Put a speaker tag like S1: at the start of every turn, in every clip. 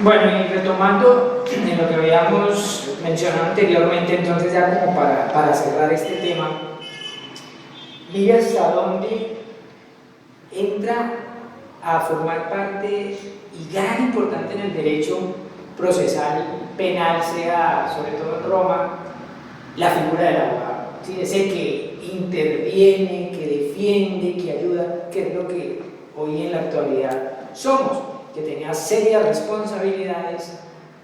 S1: Bueno, y retomando en lo que habíamos mencionado anteriormente, entonces ya como para cerrar este tema, mire hasta dónde entra a formar parte y gran importante en el derecho procesal penal, sea sobre todo en Roma, la figura del abogado, ¿sí? Ese que interviene, que defiende, que ayuda, que es lo que hoy en la actualidad somos, que tenía serias responsabilidades,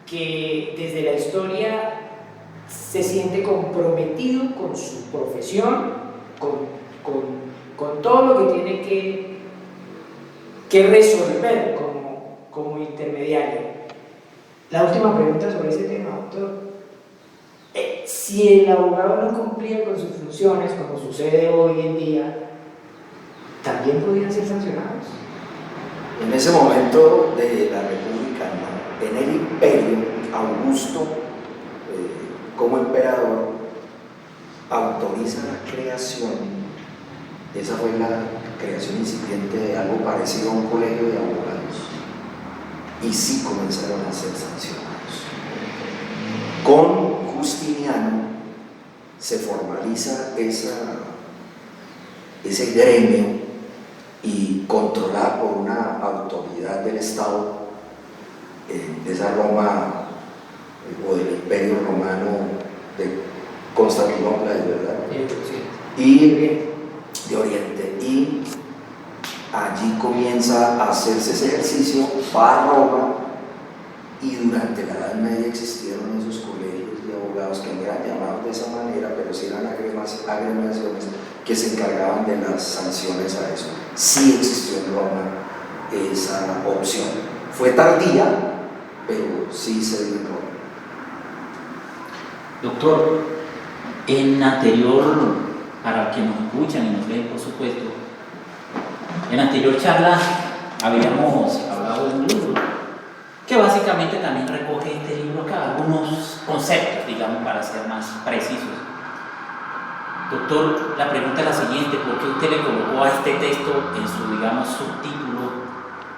S1: que desde la historia se siente comprometido con su profesión, con todo lo que tiene que resolver como intermediario. La última pregunta sobre ese tema, doctor. Si el abogado no cumplía con sus funciones, como sucede hoy en día, ¿también podrían ser sancionados?
S2: En ese momento de la República, en el Imperio, Augusto, como emperador, autoriza la creación, esa fue la creación incipiente de algo parecido a un colegio de abogados, y sí comenzaron a ser sancionados. Con Justiniano se formaliza ese gremio y controlada por una autoridad del Estado de esa Roma o del Imperio Romano de Constantinopla, ¿es verdad?
S1: Sí.
S2: Y de Oriente, y allí comienza a hacerse ese ejercicio, va a Roma, y durante la Edad Media existieron esos colegios de abogados que no eran llamados de esa manera, pero sí eran agremiaciones que se encargaban de las sanciones a eso. Sí existió en Roma esa opción. Fue tardía, pero sí se dio en Roma.
S3: Doctor, en anterior, para que nos escuchan y nos leen, por supuesto, en anterior charla habíamos hablado de un libro que básicamente también recoge este libro acá, algunos conceptos, digamos, para ser más precisos. Doctor, la pregunta es la siguiente: ¿por qué usted le colocó a este texto en su, digamos, subtítulo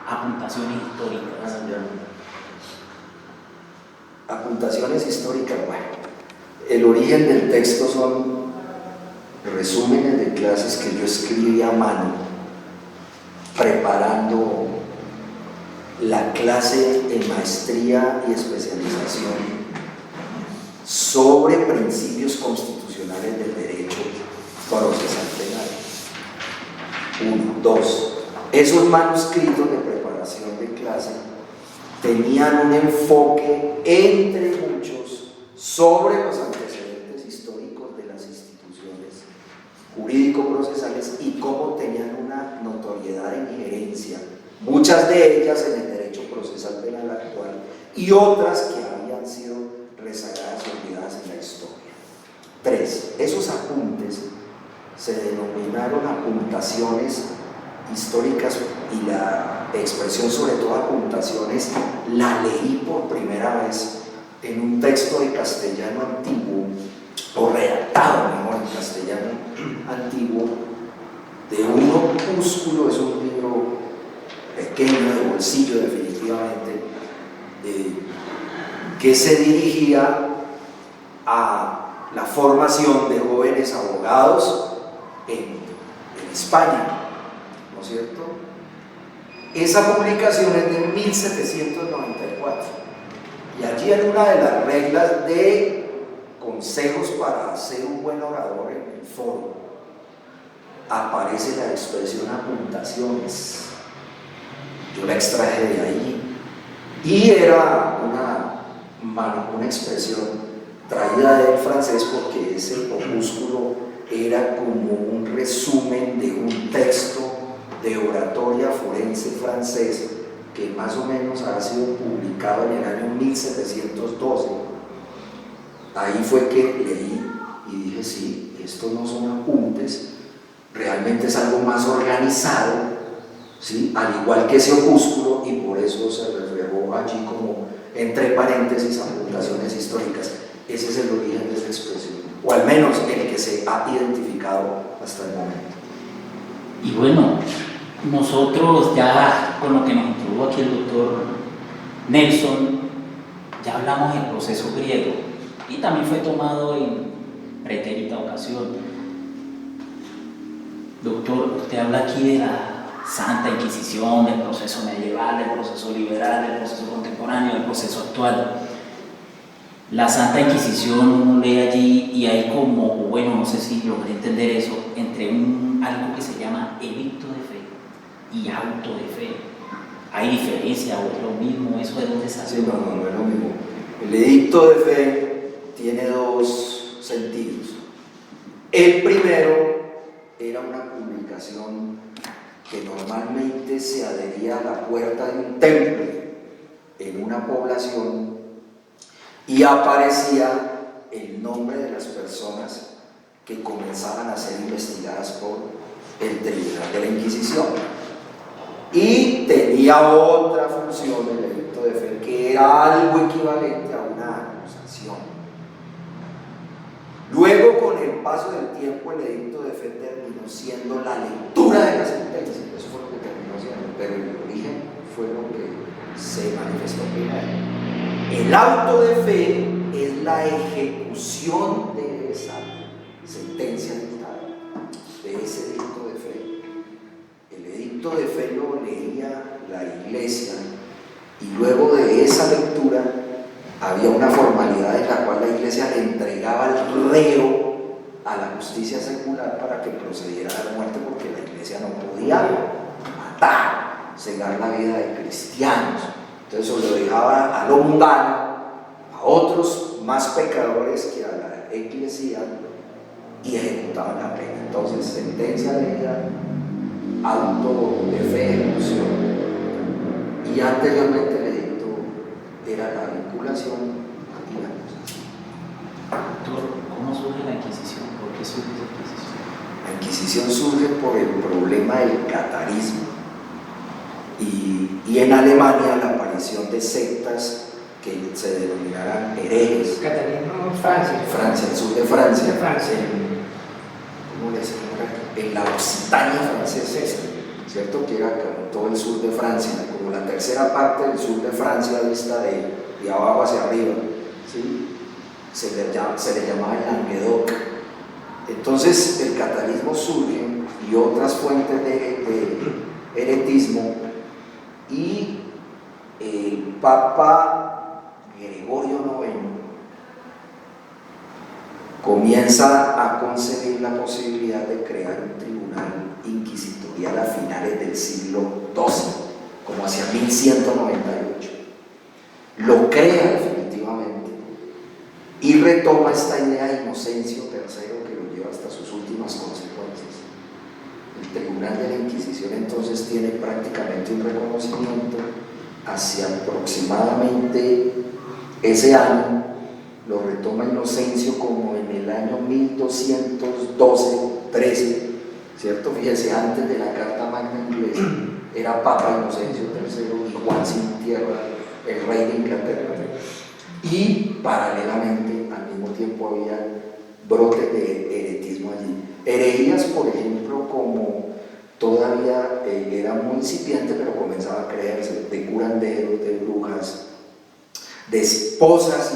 S3: Apuntaciones históricas?
S2: Apuntaciones históricas, bueno, el origen del texto son resúmenes de clases que yo escribí a mano, preparando la clase en maestría y especialización sobre principios constitucionales del derecho procesal penal. 1. 2. Esos manuscritos de preparación de clase tenían un enfoque, entre muchos, sobre los antecedentes históricos de las instituciones jurídico-procesales y cómo tenían una notoriedad en injerencia, muchas de ellas en el derecho procesal penal actual y otras que habían sido rezagadas y olvidadas en la historia. 3. Esos apuntes se denominaron apuntaciones históricas, y la expresión, sobre todo apuntaciones, la leí por primera vez en un texto de castellano antiguo, o redactado mejor en castellano antiguo, de un opúsculo. Es un libro pequeño, de bolsillo definitivamente, que se dirigía a la formación de jóvenes abogados en España, ¿no es cierto? Esa publicación es de 1794, y allí en una de las reglas de consejos para ser un buen orador en el foro aparece la expresión apuntaciones. Yo la extraje de ahí, y era una expresión traída del francés, porque ese opúsculo era como un resumen de un texto de oratoria forense francés que más o menos ha sido publicado en el año 1712. Ahí fue que leí y dije: sí, esto no son apuntes, realmente es algo más organizado, ¿sí? Al igual que ese opúsculo, y por eso se reflejó allí como entre paréntesis apuntaciones históricas. Ese es el origen de esa expresión, o al menos el que se ha identificado hasta el momento.
S3: Y bueno, nosotros ya con lo que nos introdujo aquí el doctor Nelson, ya hablamos del proceso griego y también fue tomado en pretérita ocasión. Doctor, usted habla aquí de la Santa Inquisición, del proceso medieval, del proceso liberal, del proceso contemporáneo, del proceso actual. La Santa Inquisición, uno lee allí y hay como, bueno, no sé si logré entender eso, entre algo que se llama edicto de fe y auto de fe. ¿Hay diferencia o es lo mismo? ¿Eso de dónde sale?
S2: Sí, no es lo mismo. El edicto de fe tiene dos sentidos. El primero era una publicación que normalmente se adhería a la puerta de un templo en una población y aparecía el nombre de las personas que comenzaban a ser investigadas por el Tribunal de la Inquisición. Y tenía otra función el edicto de fe, que era algo equivalente a una acusación. Luego, con el paso del tiempo, el edicto de fe terminó siendo la lectura de la sentencia. Eso fue lo que terminó siendo, pero el origen fue lo que se manifestó primero. El auto de fe es la ejecución de esa sentencia dictada, de ese edicto de fe. El edicto de fe lo leía la iglesia y luego de esa lectura había una formalidad en la cual la iglesia le entregaba al reo a la justicia secular para que procediera a la muerte, porque la iglesia no podía matar, cegar la vida de cristianos. Entonces se lo dejaba a lo mundano, a otros más pecadores que a la iglesia, y ejecutaban la pena. Entonces, sentencia leída, auto de fe, ejecución. Y anteriormente el edicto era la vinculación y la acusación.
S3: Doctor, ¿cómo surge la Inquisición? ¿Por qué surge la Inquisición?
S2: La Inquisición surge por el problema del catarismo y en Alemania la aparición de sectas que se denominarán herejes.
S1: Catarismo, Francia.
S2: Francia, el sur de Francia.
S1: Francia.
S2: ¿Cómo les en la Occitania francesa, ¿cierto? Que era como todo el sur de Francia, como la tercera parte del sur de Francia vista de abajo hacia arriba, ¿sí? Se le llamaba el Languedoc. Entonces el catarismo surge y otras fuentes de heretismo, y el Papa Gregorio IX comienza a concebir la posibilidad de crear un tribunal inquisitorial a finales del siglo XII, como hacia 1198. Lo crea definitivamente y retoma esta idea de Inocencio III, que lo lleva hasta sus últimas consecuencias. El Tribunal de la Inquisición entonces tiene prácticamente un reconocimiento hacia aproximadamente ese año. Lo retoma Inocencio como en el año 1212-13, ¿cierto? Fíjese, antes de la Carta Magna Inglesa era Papa Inocencio III y Juan sin tierra, el rey de Inglaterra. Y paralelamente, al mismo tiempo, había brotes de heretismo allí. Herejías, por ejemplo, como todavía era muy incipiente, pero comenzaba a creerse, de curanderos, de brujas, de esposas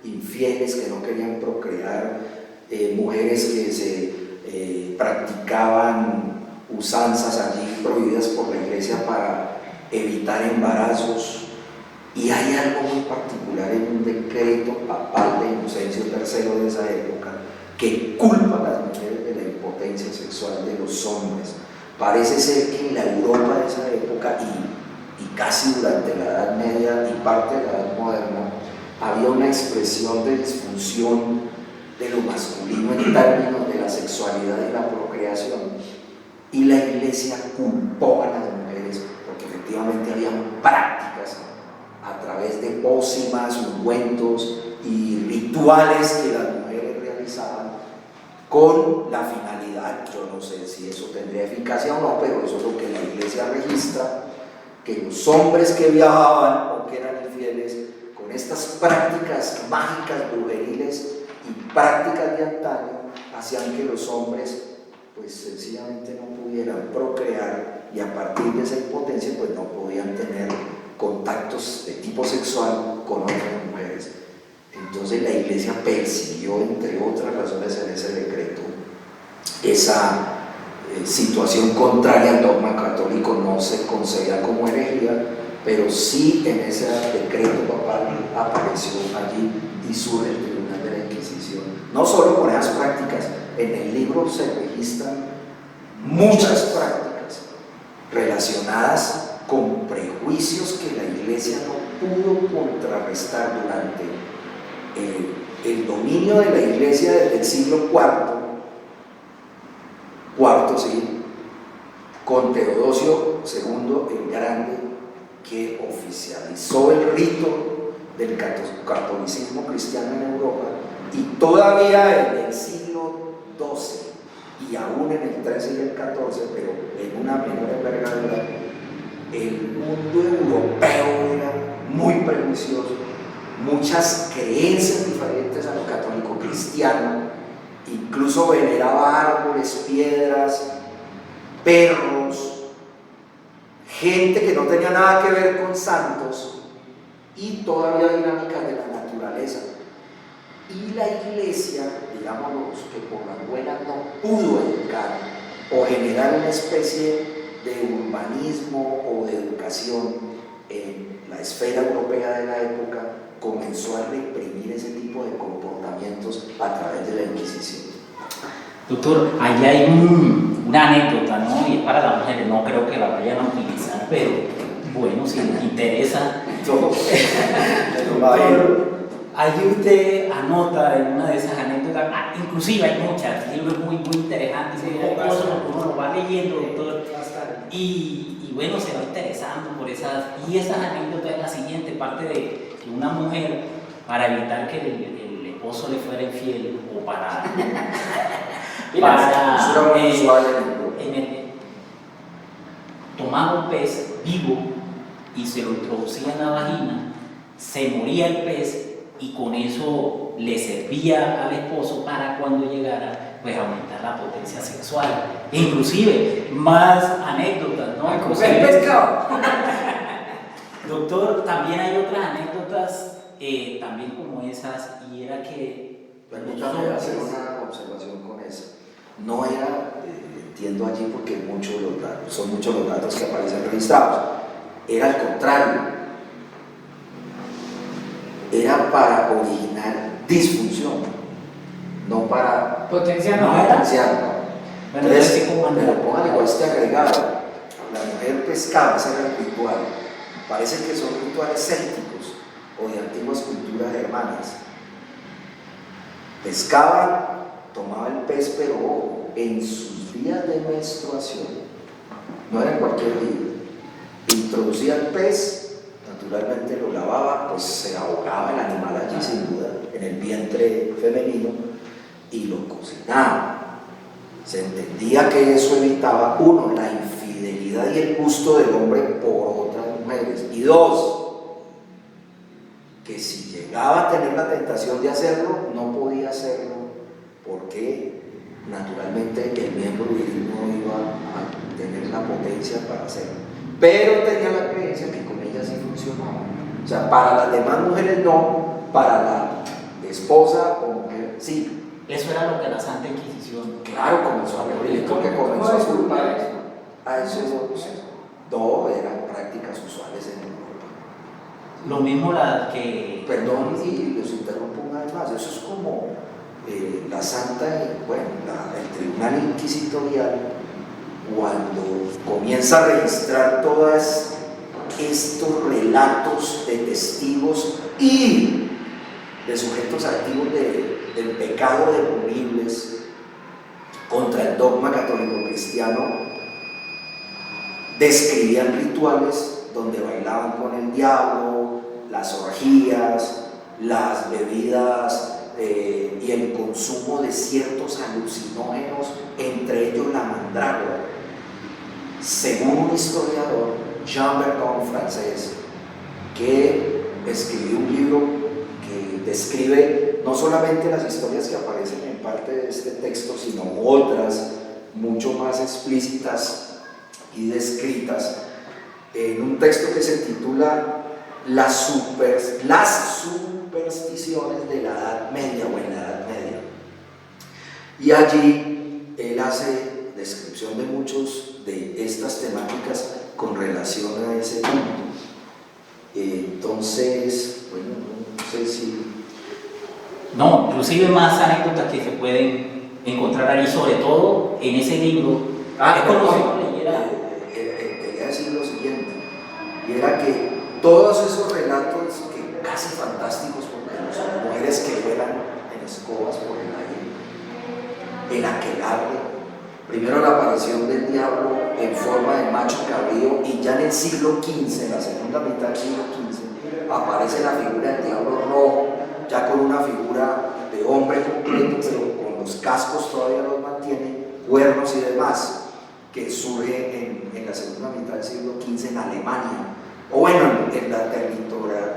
S2: infieles que no querían procrear, mujeres que se practicaban usanzas allí prohibidas por la iglesia para evitar embarazos. Y hay algo muy particular en un decreto papal de Inocencio III de esa época que culpa a las mujeres de la impotencia sexual de los hombres. Parece ser que en la Europa de esa época y casi durante la Edad Media y parte de la Edad Moderna había una expresión de disfunción de lo masculino en términos de la sexualidad y la procreación, y la iglesia culpó a las mujeres porque efectivamente había prácticas a través de pócimas, ungüentos y rituales que las mujeres realizaban con la finalidad, yo no sé si eso tendría eficacia o no, pero eso es lo que la iglesia registra, que los hombres que viajaban o que eran infieles con estas prácticas mágicas, brujeriles y prácticas de antaño hacían que los hombres pues sencillamente no pudieran procrear, y a partir de esa impotencia pues no podían tener contacto contactos de tipo sexual con otras mujeres. Entonces la Iglesia persiguió, entre otras razones, en ese decreto esa situación contraria al dogma católico. No se concebía como herejía, pero sí en ese decreto papal apareció allí y surge el Tribunal de la Inquisición. No solo con esas prácticas, en el libro se registran muchas prácticas relacionadas con prejuicios que la Iglesia no pudo contrarrestar durante el dominio de la Iglesia desde el siglo IV, sí, con Teodosio II el Grande, que oficializó el rito del catolicismo cristiano en Europa, y todavía en el siglo XII y aún en el XIII y el XIV, pero en una menor envergadura, el mundo europeo era muy prejuicioso, muchas creencias diferentes a lo católico cristiano, incluso veneraba árboles, piedras, perros, gente que no tenía nada que ver con santos, y todavía dinámicas de la naturaleza. Y la Iglesia, digámoslo, que por las buenas no pudo educar o generar una especie de urbanismo o de educación en la esfera europea de la época, comenzó a reprimir ese tipo de comportamientos a través de la Inquisición.
S3: Doctor, ahí hay una anécdota, ¿no? Y es para las mujeres, no creo que la vayan a utilizar, pero bueno, si les interesa. Doctor, ahí usted anota en una de esas anécdotas, inclusive hay muchas, libros muy interesantes, cosas que uno lo va leyendo, doctor, y bueno, se va interesando por esas, y esas anécdotas es la siguiente, parte de que una mujer, para evitar que el esposo le fuera infiel, o para tomaba un pez vivo y se lo introducía en la vagina, se moría el pez, y con eso le servía al esposo para cuando llegara, pues aumentar la potencia sexual. E inclusive, más anécdotas, ¿no?
S1: El pescado.
S3: Doctor, también hay otras anécdotas, también como esas, y era que...
S2: Permítame hacer una observación con eso. No era, entiendo allí porque son muchos los datos que aparecen registrados, era al contrario. Era para originar disfunción, no para
S1: potenciar.
S2: Potenciar.
S3: Bueno,
S2: entonces, pero póngale igual este agregado. La mujer pescaba, ese era el ritual. Parece que son rituales célticos o de antiguas culturas germanas. Pescaban, tomaba el pez, pero ojo, en sus días de menstruación, no era en cualquier día, introducía el pez. Naturalmente lo lavaba, pues se ahogaba el animal allí sin duda, en el vientre femenino, y lo cocinaba. Se entendía que eso evitaba, uno, la infidelidad y el gusto del hombre por otras mujeres, y dos, que si llegaba a tener la tentación de hacerlo, no podía hacerlo, porque naturalmente el miembro viril no iba a tener la potencia para hacerlo. Pero tenía la creencia que con ella sí funcionaba. O sea, para las demás mujeres no, para la esposa o mujer sí.
S3: Eso era lo que la Santa Inquisición.
S2: Claro, comenzó a repetir, porque comenzó a culpar a eso. No, eran prácticas usuales en Europa.
S3: Lo mismo la que...
S2: Perdón, y los interrumpo una vez más, eso es como la Santa, el Tribunal Inquisitorial, cuando comienza a registrar todos estos relatos de testigos y de sujetos activos del pecado de punibles contra el dogma católico cristiano, describían rituales donde bailaban con el diablo, las orgías, las bebidas y el consumo de ciertos alucinógenos, entre ellos la mandrágora. Según un historiador, Jean Verdon, francés, que escribió un libro que describe no solamente las historias que aparecen en parte de este texto, sino otras mucho más explícitas y descritas, en un texto que se titula las supersticiones de la Edad Media o en la Edad Media. Y allí él hace descripción de muchos de estas temáticas con relación a ese punto. Entonces, bueno, no sé si...
S3: No, inclusive más anécdotas que se pueden encontrar ahí, sobre todo en ese libro. Es como si uno leyera.
S2: Quería decir lo siguiente, y era que todos esos relatos, que casi fantásticos, porque no son mujeres que vuelan en escobas por el aire, el aquelarre, primero la aparición del diablo en forma de macho cabrío, y ya en el siglo XV, en la segunda mitad del siglo XV, aparece la figura del diablo rojo, ya con una figura de hombre completo, pero con los cascos todavía los mantiene, cuernos y demás, que surge en la segunda mitad del siglo XV en Alemania, o bueno, en la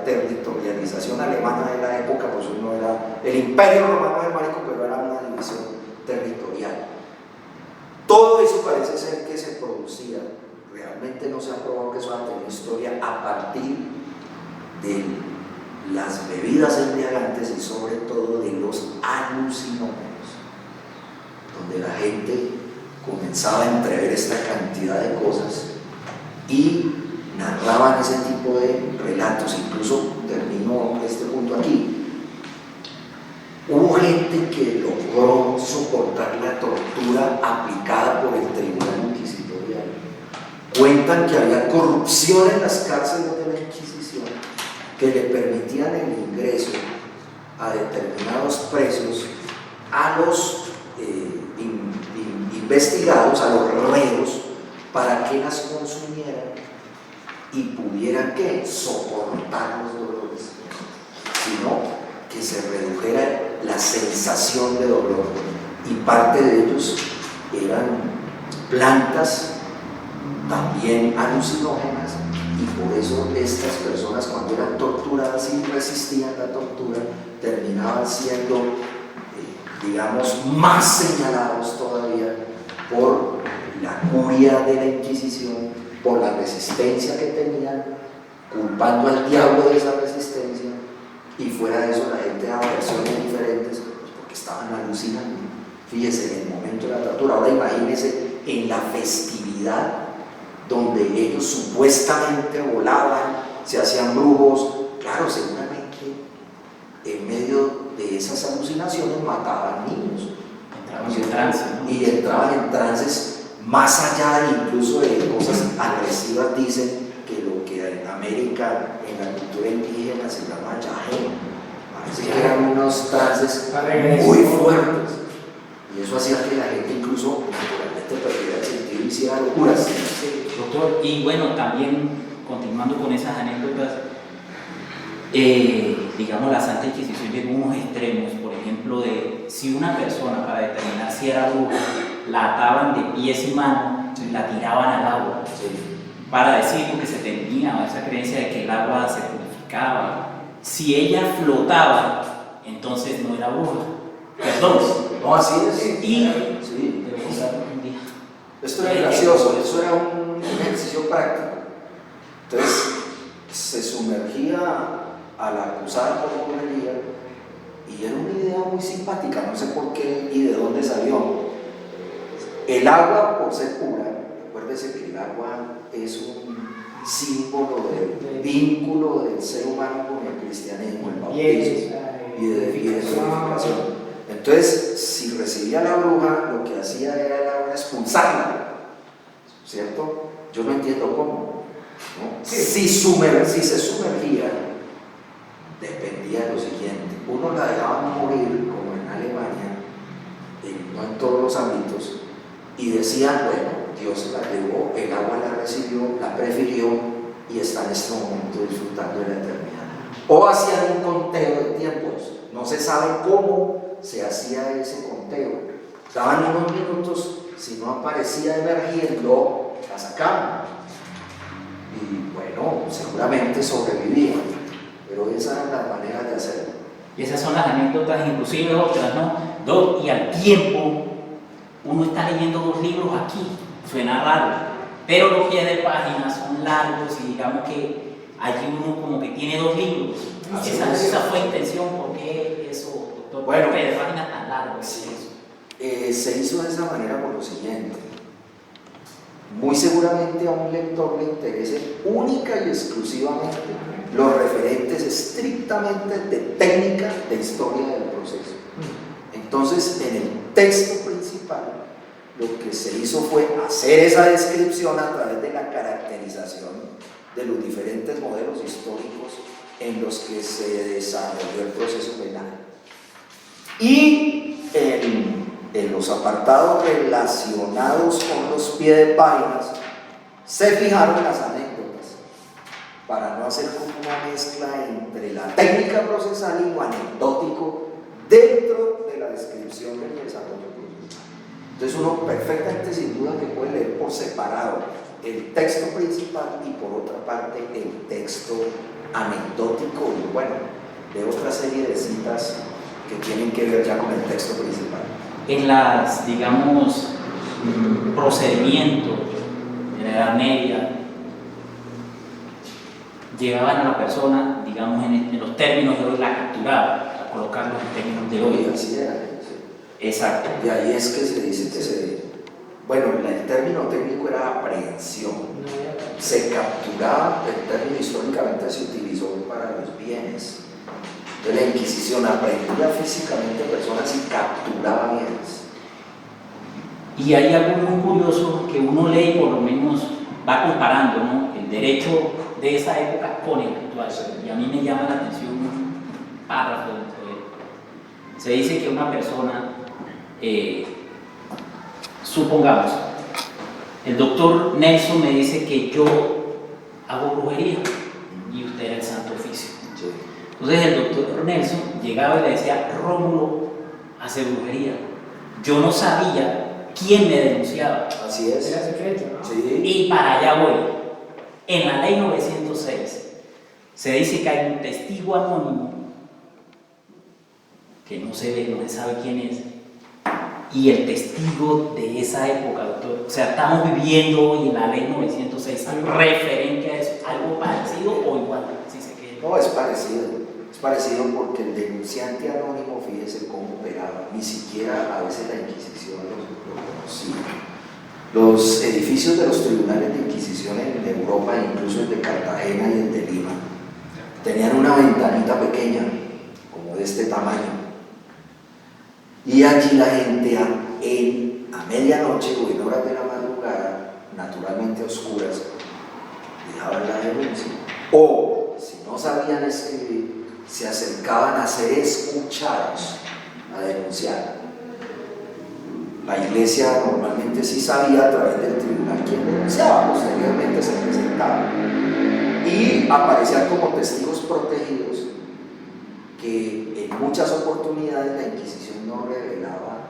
S2: territorialización alemana de la época, pues uno era el imperio romano germánico, pero era una división territorial. Todo eso parece ser que se producía, realmente no se ha probado que eso haya tenido historia a partir de las bebidas embriagantes y sobre todo de los alucinógenos, donde la gente comenzaba a entrever esta cantidad de cosas y narraban ese tipo de relatos. Incluso termino este punto aquí. Hubo gente que logró soportar la tortura aplicada por el Tribunal Inquisitorial. Cuentan que había corrupción en las cárceles de la Inquisición que le permitían el ingreso a determinados presos, a los investigados, a los reos, para que las consumieran y pudieran ¿qué? Soportar los dolores, sino que se redujera la sensación de dolor. Y parte de ellos eran plantas también alucinógenas, y por eso estas personas, cuando eran torturadas y resistían la tortura, terminaban siendo digamos más señalados todavía por la curia de la Inquisición, por la resistencia que tenían, culpando al diablo de esa resistencia, y fuera de eso la gente daba versiones diferentes porque estaban alucinando. Fíjese, en el momento de la tortura. Ahora imagínense en la festividad donde ellos supuestamente volaban, se hacían brujos. Claro, seguramente en medio de esas alucinaciones mataban niños.
S3: Entraban en trance, ¿no?
S2: Y entraban en trances más allá incluso de cosas agresivas. Dicen que lo que en América, en la cultura indígena, se llama yagé. Parece que eran unos trances muy fuertes. Y eso hacía que la gente incluso naturalmente perdiera el sentido y hiciera locuras.
S3: Doctor, y bueno, también continuando con esas anécdotas, digamos, la Santa Inquisición llegó a unos extremos, por ejemplo, de si una persona, para determinar si era bruja, la ataban de pies y manos y la tiraban al agua, para decir, porque se tenía esa creencia de que el agua se purificaba. Si ella flotaba, entonces no era bruja. Perdón.
S2: No, así es.
S3: Y
S2: sí.
S3: un día.
S2: Esto era gracioso, eso era un ejercicio práctico. Entonces se sumergía a la acusada por brujería, y era una idea muy simpática, no sé por qué y de dónde salió. El agua, por ser pura, acuérdese que el agua es un símbolo del vínculo del ser humano con el cristianismo, el bautismo y de purificación. Entonces, si recibía la bruja, lo que hacía era el agua expulsarla, ¿cierto? Yo no entiendo cómo, ¿no? Si se sumergía, dependía de lo siguiente: uno la dejaba morir, como en Alemania, no en todos los ámbitos, y decían, bueno, Dios la llevó, el agua la recibió, la prefirió y está en este momento disfrutando de la eternidad. O hacían un conteo de tiempos, no se sabe cómo se hacía ese conteo. Daban unos minutos, si no aparecía emergiendo, la sacaban. Y bueno, seguramente sobrevivían, pero esa era la manera de hacerlo.
S3: Y esas son las anécdotas, inclusive otras, ¿no? Y al tiempo, uno está leyendo 2 libros aquí, suena raro, pero los pies de página son largos y digamos que allí uno como que tiene dos libros.
S2: Así
S3: Esa,
S2: es.
S3: esa fue intención, ¿por qué eso, doctor?
S2: Bueno,
S3: ¿Por qué de páginas tan largas?
S2: sí.
S3: Eso.
S2: Se hizo de esa manera por lo siguiente. Muy seguramente a un lector le interese única y exclusivamente los referentes estrictamente de técnica de historia del proceso. Entonces, en el texto principal, lo que se hizo fue hacer esa descripción a través de la caracterización de los diferentes modelos históricos en los que se desarrolló el proceso penal. Y en los apartados relacionados con los pies de páginas se fijaron las anécdotas para no hacer como una mezcla entre la técnica procesal y lo anecdótico dentro de la descripción del desarrollo procesal. Entonces uno perfectamente sin duda que puede leer por separado el texto principal y por otra parte el texto anecdótico y bueno, de otra serie de citas que tienen que ver ya con el texto principal.
S3: En las, digamos, procedimientos de la Edad Media, llegaban a la persona, digamos, en los términos de hoy, la capturaban, a colocarlos en términos de hoy.
S2: Y así era, sí.
S3: Exacto.
S2: Y ahí es que se dice que bueno, el término técnico era aprehensión. Se capturaba, el término históricamente se utilizó para los bienes. Entonces la Inquisición aprendía físicamente personas y capturaba bienes.
S3: Y hay algo muy curioso que uno lee y por lo menos va comparando, ¿no? El derecho de esa época con el actual. Y a mí me llama la atención un párrafo dentro de él. Se dice que una persona, supongamos, el doctor Nelson me dice que yo hago brujería y usted era el Santo Oficio.
S2: Sí.
S3: Entonces el doctor Nelson llegaba y le decía, Rómulo hace brujería. Yo no sabía quién me denunciaba.
S2: Así es.
S1: Era secreto, ¿no?
S2: Sí.
S3: Y para allá voy. En la ley 906 se dice que hay un testigo anónimo que no se ve, no se sabe quién es, y el testigo de esa época, doctor. O sea, estamos viviendo hoy en la ley 906 referente a eso, algo parecido o igual, si se quiere.
S2: No, es parecido porque el denunciante anónimo, fíjese cómo operaba, ni siquiera a veces la Inquisición lo conocía. Los edificios de los tribunales de Inquisición en Europa, incluso el de Cartagena y el de Lima, tenían una ventanita pequeña, como de este tamaño, y allí la gente a medianoche o en horas de la madrugada, naturalmente oscuras, dejaban la denuncia. O, si no sabían escribir, se acercaban a ser escuchados, a denunciar. La iglesia normalmente sí sabía a través del tribunal quién denunciaba, posteriormente se presentaba. Y aparecían como testigos protegidos que en muchas oportunidades la Inquisición no revelaba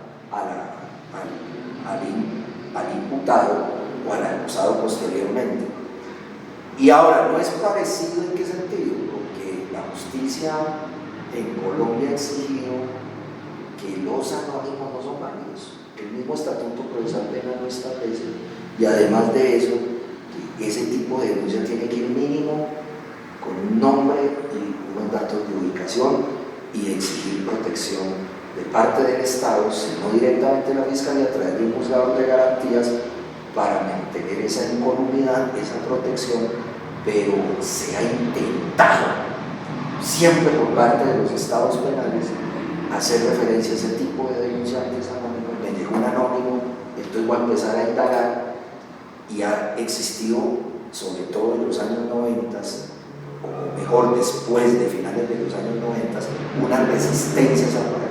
S2: al imputado o al acusado posteriormente. Y ahora, ¿no es parecido en qué sentido? Porque la justicia en Colombia exigió que los anónimos no son válidos. El mismo Estatuto Procesal Penal lo establece, y además de eso, que ese tipo de denuncia tiene que ir mínimo con un nombre y unos datos de ubicación y exigir protección de parte del Estado, si no directamente la Fiscalía, a través de un juzgado de garantías para mantener esa incolumidad, esa protección, pero se ha intentado siempre por parte de los estados penales hacer referencia a ese tipo de denunciantes anónimos. Me llegó un anónimo, entonces voy a empezar a indagar, y ha existido, sobre todo en los años 90, o mejor después de finales de los años 90, una resistencia a esa práctica.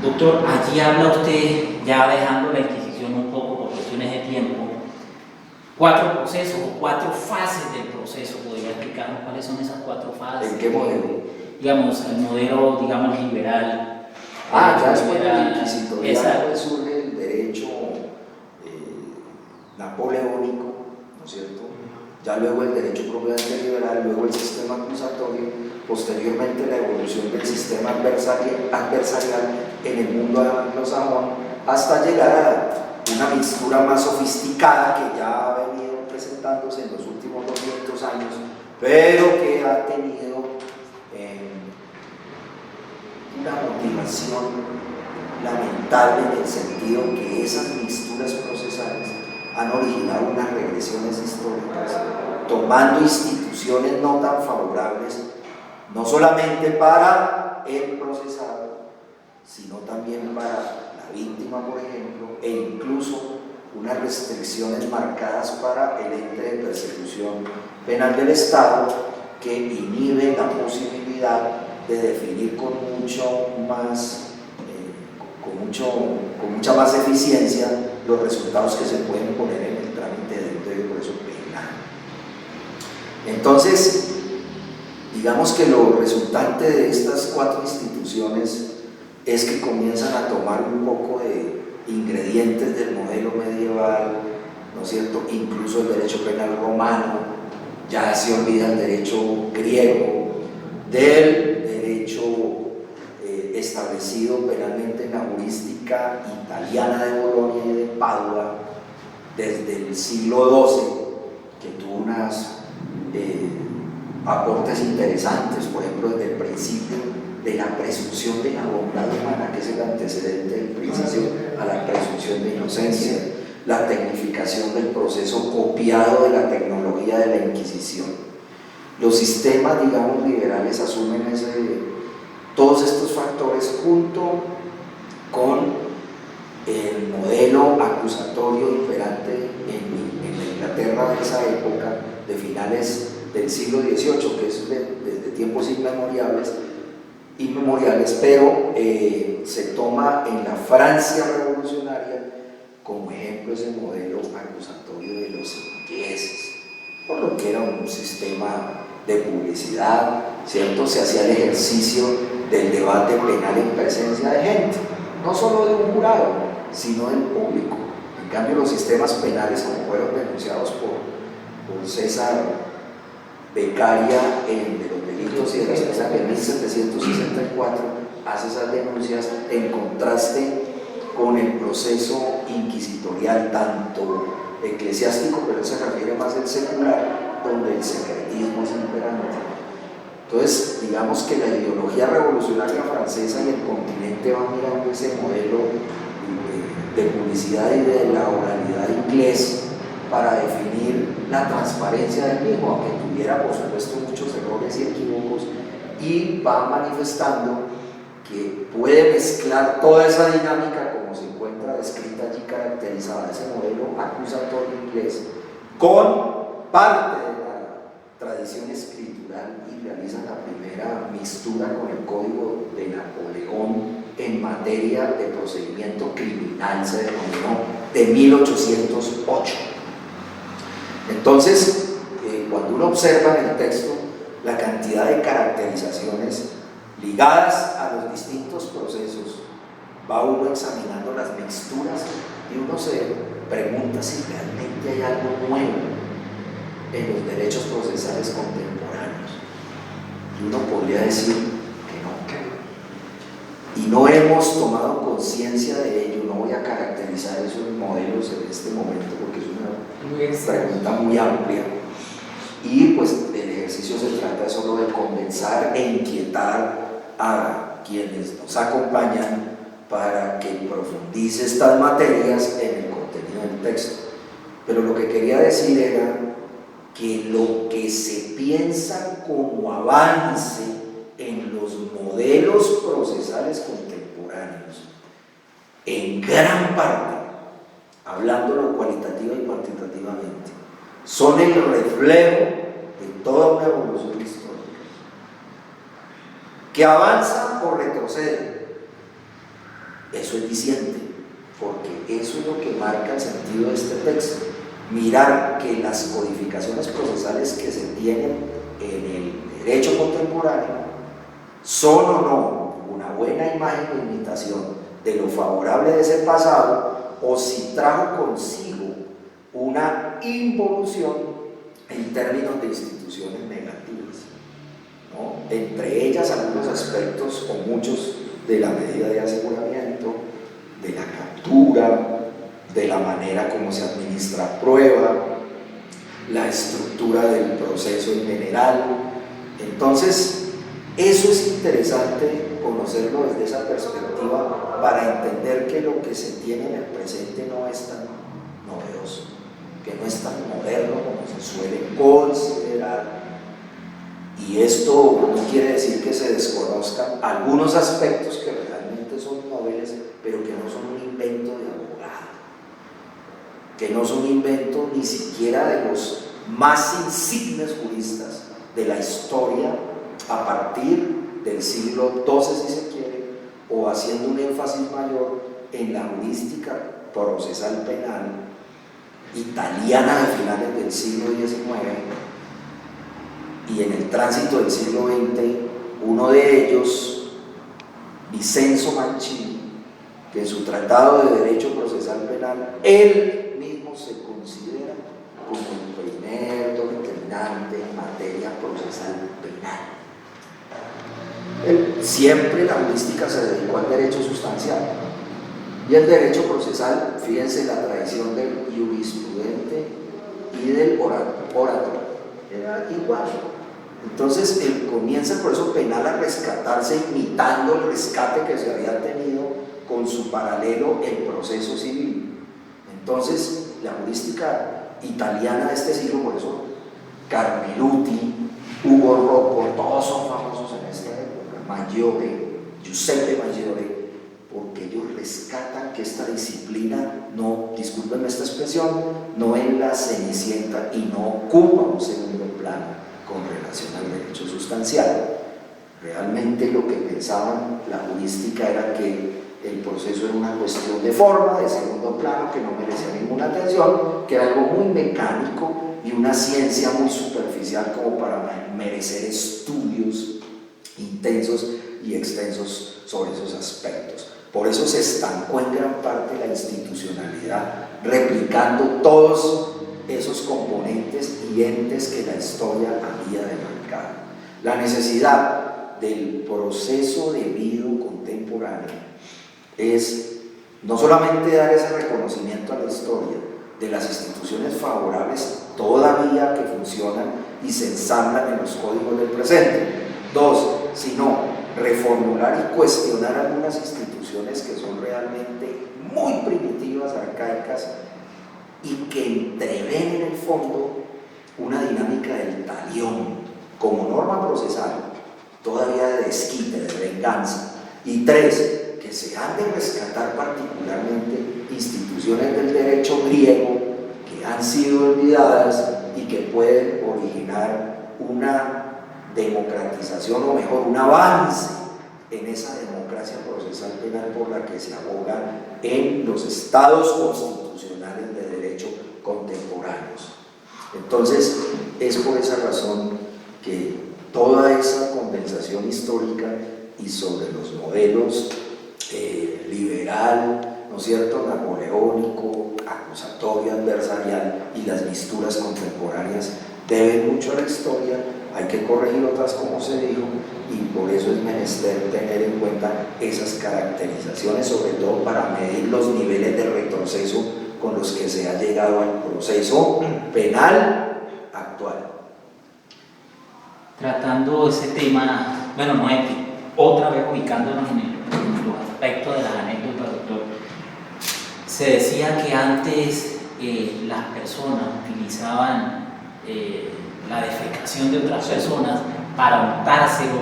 S3: Doctor, allí habla usted, ya dejando la Inquisición un poco por cuestiones de tiempo, 4 procesos o 4 fases del proceso. ¿Podría explicarnos cuáles son esas 4 fases?
S2: ¿En qué modelo?
S3: Digamos, el modelo, digamos, liberal.
S2: Ya después del
S3: liberal,
S2: inquisitorial pues surge el derecho napoleónico, ¿no es cierto? Ya luego el derecho propiamente liberal, luego el sistema acusatorio, posteriormente la evolución del sistema adversarial en el mundo anglosajón, hasta llegar a una mixtura más sofisticada que ya ha venido presentando presentándose en los últimos 200 años, pero que ha tenido una motivación lamentable en el sentido que esas mixturas procesales han originado unas regresiones históricas, tomando instituciones no tan favorables, no solamente para el procesado, sino también para la víctima, por ejemplo, e incluso unas restricciones marcadas para el ente de persecución penal del Estado que inhibe la posibilidad de definir con mucha más eficiencia los resultados que se pueden poner en el trámite de proceso penal. Entonces, digamos que lo resultante de estas 4 instituciones es que comienzan a tomar un poco de ingredientes del modelo medieval, ¿no es cierto? Incluso el derecho penal romano, ya se olvida el derecho griego, del derecho establecido penalmente en la jurística italiana de Bolonia y de Padua desde el siglo XII, que tuvo unos aportes interesantes, por ejemplo, desde el principio de la presunción de la bondad humana, que es el antecedente del principio a la presunción de inocencia, la tecnificación del proceso copiado de la tecnología de la Inquisición. Los sistemas, digamos, liberales asumen todos estos factores junto con el modelo acusatorio imperante en la Inglaterra de esa época, de finales del siglo XVIII, que es desde tiempos inmemoriales, pero se toma en la Francia revolucionaria como ejemplo ese modelo acusatorio de los ingleses, por lo que era un sistema de publicidad, ¿cierto? Se hacía el ejercicio del debate penal en presencia de gente, no solo de un jurado, sino del público. En cambio, los sistemas penales, como fueron denunciados por César Beccaria de los delitos y de la sentencia en 1764, hace esas denuncias en contraste con el proceso inquisitorial, tanto eclesiástico, pero él se refiere más al secular, donde el secretismo es imperante. Entonces, digamos que la ideología revolucionaria francesa y el continente van mirando ese modelo de publicidad y de la oralidad inglés para definir la transparencia del mismo, aunque tuviera, por supuesto, muchos errores y equívocos, y va manifestando que puede mezclar toda esa dinámica como se encuentra descrita allí, caracterizada ese modelo acusatorio inglés, con parte de la tradición escritural, y realiza la primera mixtura con el Código de Napoleón en materia de procedimiento criminal, se denominó, de 1808. Entonces, cuando uno observa en el texto la cantidad de caracterizaciones ligadas a los distintos procesos, va uno examinando las mixturas y uno se pregunta si realmente hay algo nuevo en los derechos procesales contemporáneos. Y uno podría decir que no. Y no hemos tomado conciencia de ello. No voy a caracterizar esos modelos en este momento porque es una pregunta muy amplia. Y pues el ejercicio se trata solo de condensar e inquietar a quienes nos acompañan para que profundice estas materias en el contenido del texto. Pero lo que quería decir era que lo que se piensa como avance en los modelos procesales contemporáneos, en gran parte, hablándolo cualitativa y cuantitativamente, son el reflejo de toda una evolución histórica. Que avanza o retrocede, eso es diciente, porque eso es lo que marca el sentido de este texto. Mirar que las codificaciones procesales que se tienen en el derecho contemporáneo son o no una buena imagen o imitación de lo favorable de ese pasado, o si trajo consigo una involución en términos de instituciones negativas, ¿no? Entre ellas algunos aspectos o muchos de la medida de aseguramiento, de la captura, de la manera como se administra prueba, la estructura del proceso en general. Entonces, eso es interesante conocerlo desde esa perspectiva para entender que lo que se tiene en el presente no es tan novedoso, que no es tan moderno como se suele considerar. Y esto no quiere decir que se desconozcan algunos aspectos que realmente son noveles, pero que no son un invento de abogado, que no son un invento ni siquiera de los más insignes juristas de la historia a partir del siglo XII, si se quiere, o haciendo un énfasis mayor en la jurística procesal penal italiana de finales del siglo XIX y en el tránsito del siglo XX. Uno de ellos, Vincenzo Mancini, que en su tratado de derecho procesal penal, él mismo se considera como el primer determinante en materia procesal penal. Siempre la jurística se dedicó al derecho sustancial y el derecho procesal, fíjense la tradición del jurisprudente y del orador, era igual. Entonces él comienza el proceso penal a rescatarse imitando el rescate que se había tenido con su paralelo el proceso civil. Entonces la jurística italiana de este siglo, por eso Carmiluti, Ugo Rocco, todos son famosos en esta época, Maggiore, Giuseppe Maggiore, porque ellos rescatan que esta disciplina no, discúlpenme esta expresión, no es la cenicienta y no ocupa un segundo plano con relación al derecho sustancial. Realmente lo que pensaban la jurística era que el proceso era una cuestión de forma, de segundo plano, que no merecía ninguna atención, que era algo muy mecánico y una ciencia muy superficial como para merecer estudios intensos y extensos sobre esos aspectos. Por eso se estancó en gran parte la institucionalidad, replicando todos esos componentes y entes que la historia había demarcado. La necesidad del proceso debido contemporáneo es no solamente dar ese reconocimiento a la historia de las instituciones favorables todavía que funcionan y se ensamblan en los códigos del presente. Dos, sino reformular y cuestionar algunas instituciones que son realmente muy primitivas, arcaicas y que entreven en el fondo una dinámica del talión como norma procesal, todavía de desquite, de venganza. Y tres, que se han de rescatar particularmente instituciones del derecho griego que han sido olvidadas y que pueden originar una democratización, o mejor, un avance en esa democracia procesal penal por la que se aboga en los estados constitucionales de derecho contemporáneos. Entonces, es por esa razón que toda esa condensación histórica y sobre los modelos liberal, ¿no es cierto?, napoleónico, acusatorio, adversarial y las misturas contemporáneas deben mucho a la historia. Hay que corregir otras, como se dijo, y por eso es menester tener en cuenta esas caracterizaciones, sobre todo para medir los niveles de retroceso con los que se ha llegado al proceso penal actual.
S3: Tratando ese tema, bueno, no es que otra vez ubicándonos en los aspectos de las anécdotas, doctor, se decía que antes las personas utilizaban la defecación de otras personas para untárselo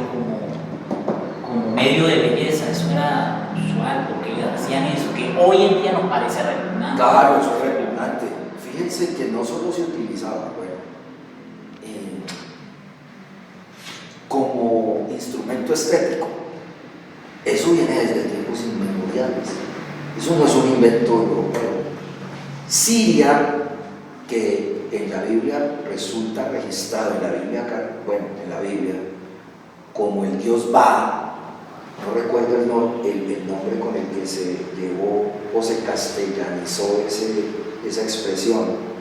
S3: como medio de belleza. Eso era usual, porque hacían eso, que hoy en día nos parece repugnante.
S2: Claro, eso es repugnante. Fíjense que no solo se utilizaba, bueno, como instrumento estético. Eso viene desde tiempos inmemoriales. Eso no es un invento europeo. Siria, que en la Biblia resulta registrado, en la Biblia, como el dios Ba, no recuerdo el nombre con el que se llevó o se castellanizó esa expresión.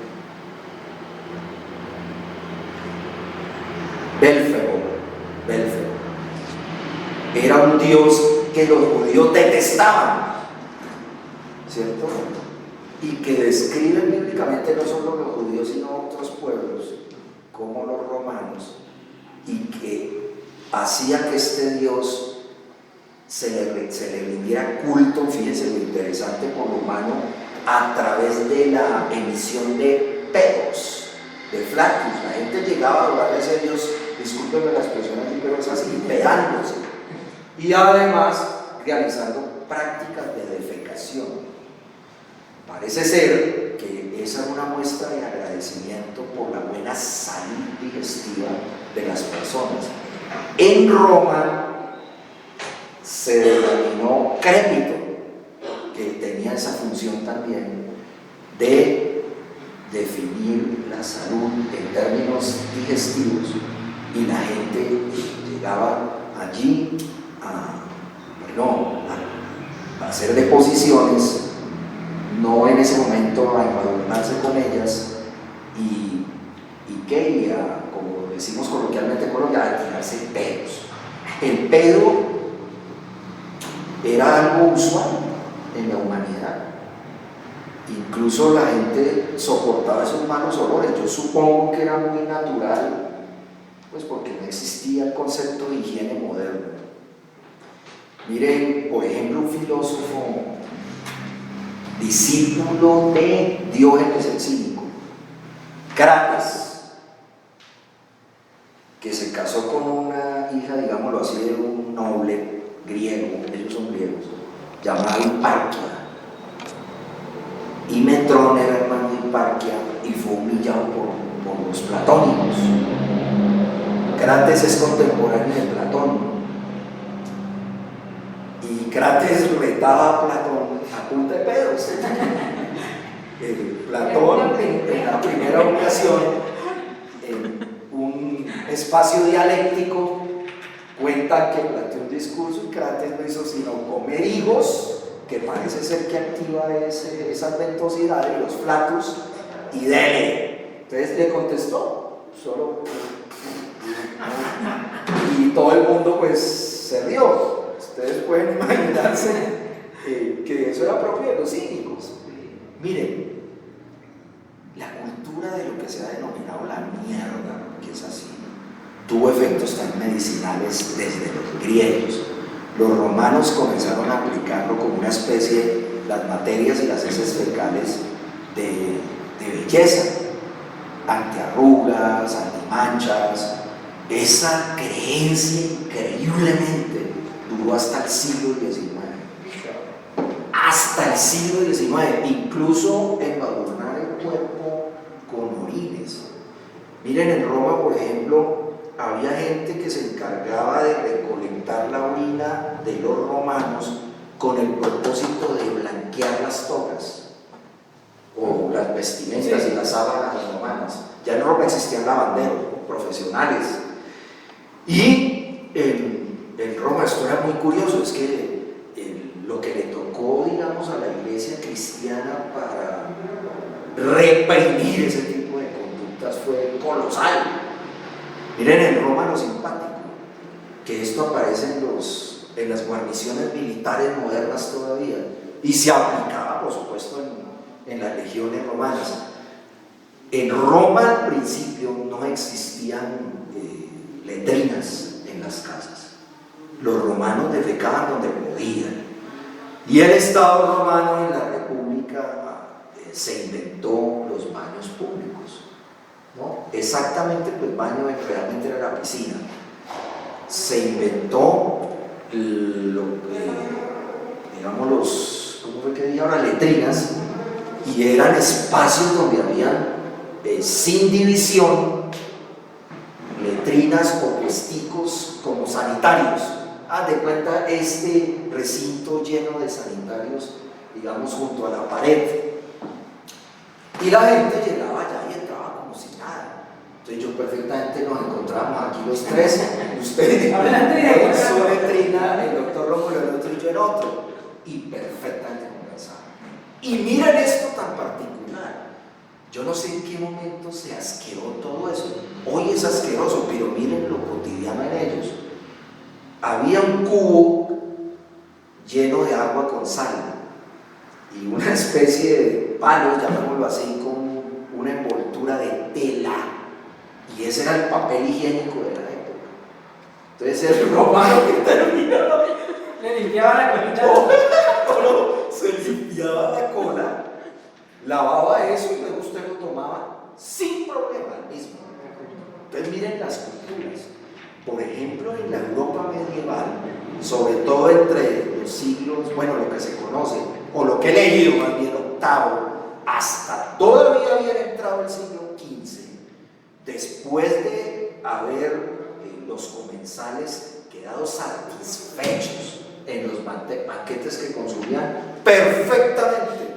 S2: Belfegor. Era un dios que los judíos detestaban, ¿cierto? y que describen bíblicamente no solo los judíos sino otros pueblos como los romanos, y que hacía que este Dios se le rindiera culto, fíjense lo interesante por lo humano, a través de la emisión de pedos, de flatus. La gente llegaba a adorar a ese Dios, discúlpenme la expresión aquí, pero es así, pedándose, y además realizando prácticas de defecación. Parece ser que esa es una muestra de agradecimiento por la buena salud digestiva de las personas. En Roma se denominó crépito, que tenía esa función también de definir la salud en términos digestivos, y la gente llegaba allí a hacer deposiciones, no en ese momento a embadurnarse con ellas, y como decimos coloquialmente en Colombia, a tirarse pedos. El pedo era algo usual en la humanidad. Incluso la gente soportaba esos malos olores. Yo supongo que era muy natural, pues porque no existía el concepto de higiene moderno. Miren, por ejemplo, un filósofo discípulo de Diógenes el Cínico, Crates, que se casó con una hija, digámoslo así, de un noble griego, ellos son griegos, llamada Hiparquia. Y Metrón era hermano de Hiparquia y fue humillado por los platónicos. Crates es contemporáneo de Platón, y Crates retaba a Platón a punta de pedos. Platón, en la primera ocasión, en un espacio dialéctico, cuenta que planteó un discurso y Crates no hizo sino comer higos, que parece ser que activa esas ventosidades, los flatus, y dele. Entonces le contestó, solo. Y todo el mundo pues se rió. Ustedes pueden imaginarse que eso era propio de los cínicos. Miren, la cultura de lo que se ha denominado la mierda, que es así, tuvo efectos tan medicinales desde los griegos. Los romanos comenzaron a aplicarlo como una especie, las materias y las heces fecales de belleza, antiarrugas, antimanchas. Esa creencia increíblemente duró hasta el siglo XIX. Hasta el siglo XIX, incluso embadurnar el cuerpo con orines. Miren, en Roma, por ejemplo, había gente que se encargaba de recolectar la orina de los romanos con el propósito de blanquear las togas o las vestimentas y las sábanas romanas. Ya en Roma existían lavanderos profesionales. Y en Roma esto era muy curioso, es que lo que le tocó, digamos, a la iglesia cristiana para reprimir ese tipo de conductas fue colosal. Miren, en Roma lo simpático, que esto aparece en las guarniciones militares modernas todavía, y se aplicaba, por supuesto, en las legiones romanas. En Roma al principio no existían letrinas en las casas. Los romanos defecaban donde podían, y el Estado romano en la República se inventó los baños públicos, ¿no? Exactamente, pues baño realmente era la piscina. Se inventó digamos ¿cómo fue que dije ahora? Letrinas, y eran espacios donde habían sin división letrinas o puesticos como sanitarios. Haz de cuenta este recinto lleno de sanitarios, digamos, junto a la pared, y la gente llegaba allá y entraba como si nada. Entonces yo perfectamente nos encontramos aquí los tres, usted en su letrina, el doctor Rómulo en otro y yo en otro, y perfectamente conversamos. Y miren esto tan particular, yo no sé en qué momento se asqueró todo eso. Hoy es asqueroso, pero miren lo cotidiano en ellos. Había un cubo lleno de agua con sal y una especie palos, llamémoslo así, con una envoltura de tela, y ese era el papel higiénico de la época. Entonces el romano que terminaba,
S1: Le limpiaba la colita.
S2: se limpiaba la cola, lavaba eso y luego usted lo tomaba sin problema al mismo. Entonces miren las culturas. Por ejemplo, en la Europa medieval, sobre todo entre los siglos, bueno, lo que se conoce, o lo que he leído más bien, octavo, hasta todavía había entrado el siglo XV, después de haber los comensales quedado satisfechos en los banquetes que consumían, perfectamente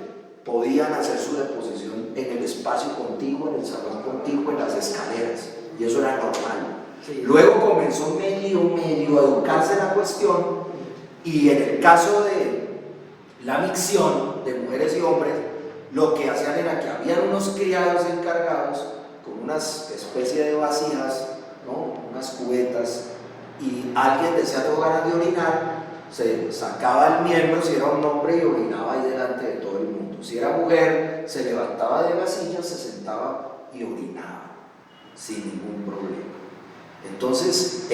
S2: podían hacer su deposición en el espacio contiguo, en el salón contiguo, en las escaleras, y eso era normal.
S1: Sí.
S2: Luego comenzó medio a educarse la cuestión, y en el caso de la micción de mujeres y hombres, lo que hacían era que habían unos criados encargados con unas especie de vasijas, ¿no? Unas cubetas, y alguien deseando ganas de orinar, se sacaba el miembro si era un hombre y orinaba ahí delante de todo el mundo. Si era mujer, se levantaba de la silla, se sentaba y orinaba sin ningún problema. Entonces,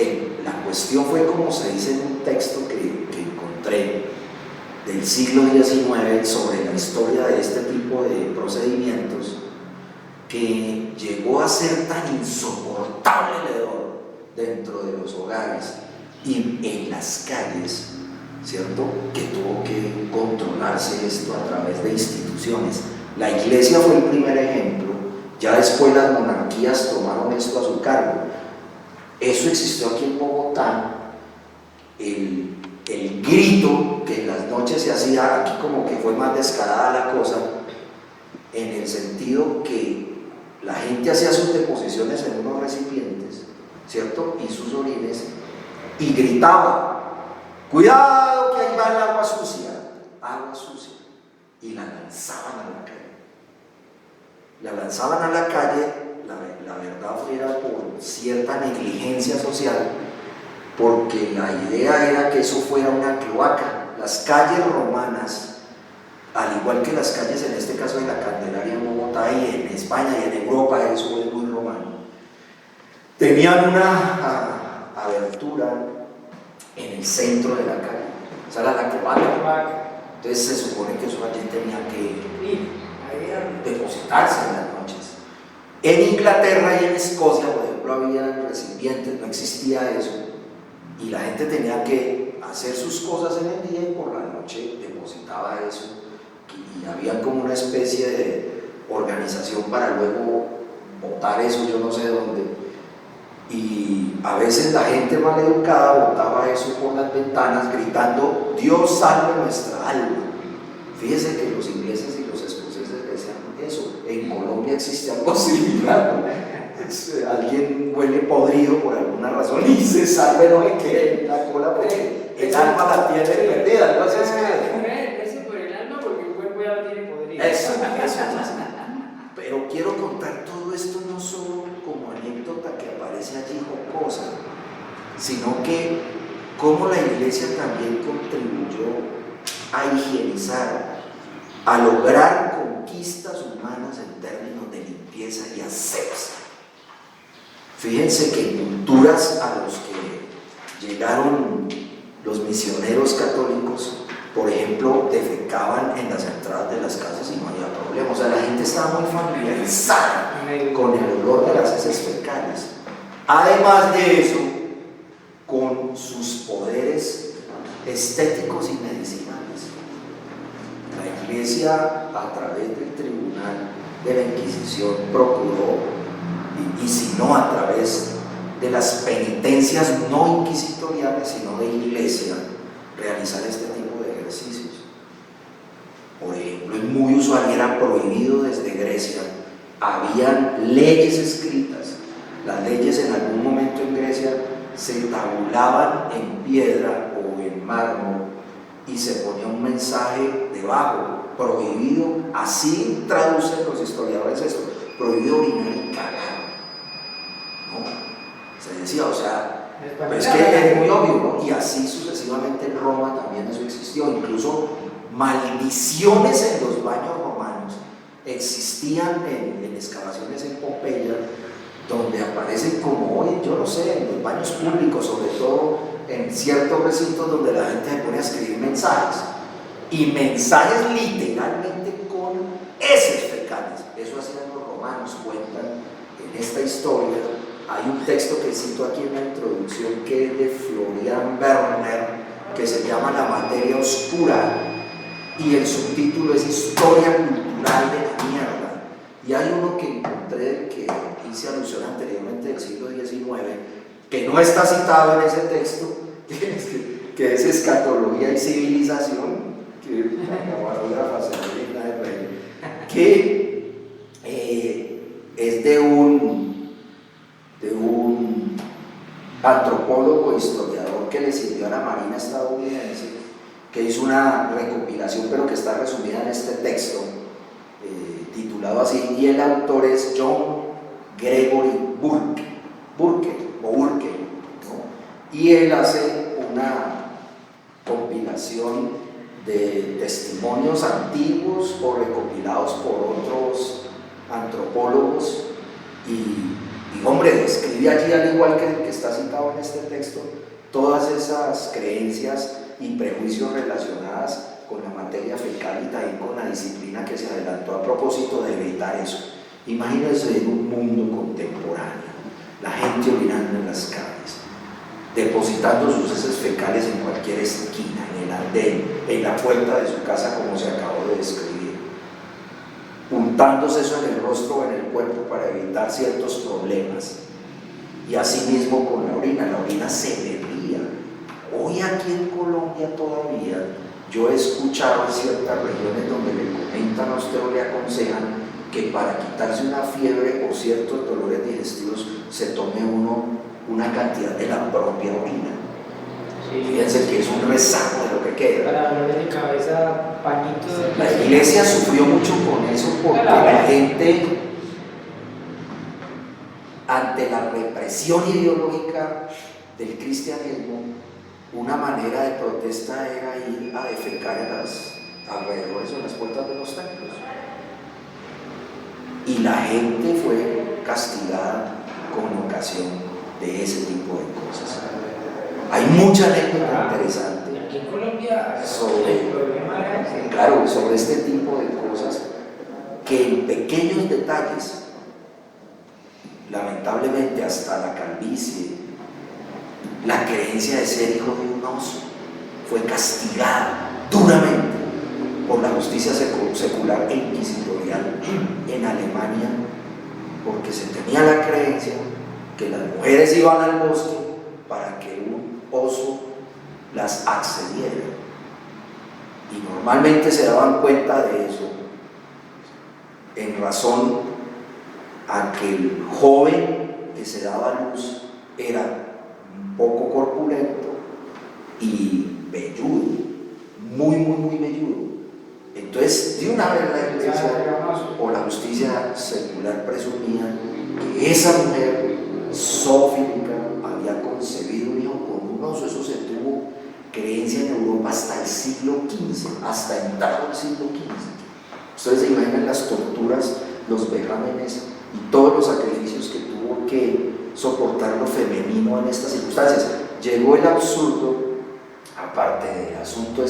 S2: la cuestión fue, como se dice en un texto que encontré del siglo XIX sobre la historia de este tipo de procedimientos, que llegó a ser tan insoportable el hedor dentro de los hogares y en las calles, ¿cierto?, que tuvo que controlarse esto a través de instituciones. La iglesia fue el primer ejemplo, ya después las monarquías tomaron esto a su cargo. Eso existió aquí en Bogotá, el grito que en las noches se hacía, aquí como que fue más descarada la cosa, en el sentido que la gente hacía sus deposiciones en unos recipientes, ¿cierto?, y sus orines, y gritaba: cuidado que ahí va el agua sucia, y la lanzaban a la calle. La lanzaban a la calle, la verdad fuera por cierta negligencia social, porque la idea era que eso fuera una cloaca. Las calles romanas, al igual que las calles en este caso de la Candelaria en Bogotá y en España y en Europa, eso es muy romano, tenían una abertura en el centro de la calle, o sea, era la cloaca. Entonces se supone que eso allí tenía que depositarse en las noches. En Inglaterra y en Escocia, por ejemplo, había recipientes, no existía eso, y la gente tenía que hacer sus cosas en el día y por la noche depositaba eso, y había como una especie de organización para luego botar eso yo no sé dónde, y a veces la gente mal educada botaba eso por las ventanas gritando: Dios salve nuestra alma. Fíjese que los ingleses y los escoceses decían eso. En Colombia existe algo similar, ¿no? Alguien huele podrido por alguna razón y se salve, no le quede en la cola porque el alma la tiene perdida. Entonces,
S1: eso por el alma, porque el cuerpo ya lo tiene podrido.
S2: eso. Pero quiero contar todo esto no solo como anécdota que aparece allí jocosa, sino que cómo la iglesia también contribuyó a higienizar, a lograr conquistas humanas en términos de limpieza y asepsia. Fíjense que en culturas a los que llegaron los misioneros católicos, por ejemplo, defecaban en las entradas de las casas y no había problema. O sea, la gente estaba muy familiarizada con el olor de las heces fecales. Además de eso, con sus poderes estéticos y medicinales. La iglesia, a través del tribunal de la Inquisición, procuró, y si no a través de las penitencias no inquisitoriales, sino de iglesia, realizar este tipo de ejercicios. Por ejemplo, es muy usual y era prohibido desde Grecia. Habían leyes escritas. Las leyes en algún momento en Grecia se tabulaban en piedra o en mármol y se ponía un mensaje debajo: prohibido, así traducen los historiadores esto, prohibido orinar y cagar, ¿no? Se decía, o sea, pues es que es muy obvio, ¿no? Y así sucesivamente en Roma también eso existió, incluso maldiciones en los baños romanos existían en excavaciones en Pompeya, donde aparecen como hoy, yo no sé, en los baños públicos, sobre todo en ciertos recintos donde la gente se pone a escribir mensajes, y mensajes literalmente con heces fecales. Eso hacían los romanos, cuentan en esta historia. Hay un texto que cito aquí en la introducción que es de Florian Werner, que se llama La materia oscura, y el subtítulo es Historia cultural de la mierda. Y hay uno que encontré que hice alusión anteriormente del siglo XIX, que no está citado en ese texto, que es Escatología y Civilización, que la camarógrafa se me digna de reír, que es de un antropólogo e historiador que le sirvió a la Marina estadounidense, que hizo una recopilación, pero que está resumida en este texto, titulado así, y el autor es John Gregory Burke, ¿no? Y él hace una compilación de testimonios antiguos o recopilados por otros antropólogos y hombre, describe allí, al igual que el que está citado en este texto, todas esas creencias y prejuicios relacionadas con la materia fecal y también con la disciplina que se adelantó a propósito de evitar eso. Imagínense en un mundo contemporáneo, la gente orinando en las calles, depositando sus heces fecales en cualquier esquina, en el andén, en la puerta de su casa, como se acabó de describir, untándose eso en el rostro o en el cuerpo para evitar ciertos problemas, y asimismo con la orina se bebía. Hoy aquí en Colombia todavía yo he escuchado en ciertas regiones donde le comentan a usted o le aconsejan que para quitarse una fiebre o ciertos dolores digestivos se tome uno una cantidad de la propia orina. Sí. Fíjense que es un rezago de lo que queda.
S1: Para dolores de cabeza, pañitos.
S2: La iglesia sufrió mucho con eso porque la gente, ante la represión ideológica del cristianismo, una manera de protesta era ir a defecar en las alrededores o en las puertas de los templos. Y la gente fue castigada con ocasión de ese tipo de cosas. Hay mucha anécdota interesante
S1: aquí en Colombia
S2: sobre este tipo de cosas, que en pequeños detalles, lamentablemente hasta la calvicie, la creencia de ser hijo de un oso, fue castigada duramente por la justicia secular e inquisitorial en Alemania, porque se tenía la creencia que las mujeres iban al bosque para que un oso las accediera, y normalmente se daban cuenta de eso en razón a que el joven que se daba a luz era un poco corpulento y velludo, muy velludo. Entonces, de una vez la iglesia o la justicia secular presumía que esa mujer zoofílica había concebido un hijo con un oso. Eso se tuvo creencia en Europa hasta el siglo XV, hasta entrado el siglo XV. Ustedes se imaginan las torturas, los vejámenes y todos los sacrificios que tuvo que soportar lo femenino en estas circunstancias. Llegó el absurdo, aparte del asunto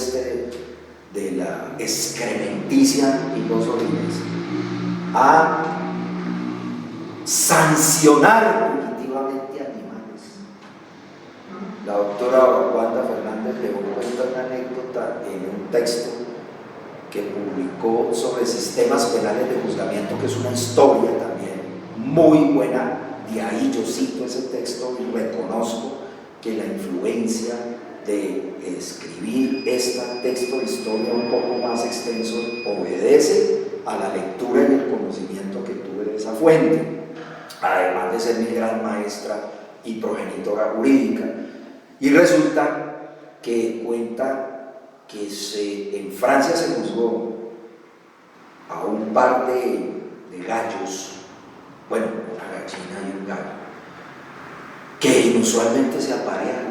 S2: de la excrementicia y los orines, a sancionar punitivamente animales. La doctora Wanda Fernández le cuenta una anécdota en un texto que publicó sobre sistemas penales de juzgamiento, que es una historia también muy buena. De ahí yo cito ese texto y reconozco que la influencia de escribir este texto de historia un poco más extenso obedece a la lectura y el conocimiento que tuve de esa fuente, además de ser mi gran maestra y progenitora jurídica. Y resulta que cuenta que en Francia se juzgó a un par de gallos, bueno, una gallina y un gallo, que inusualmente se aparean.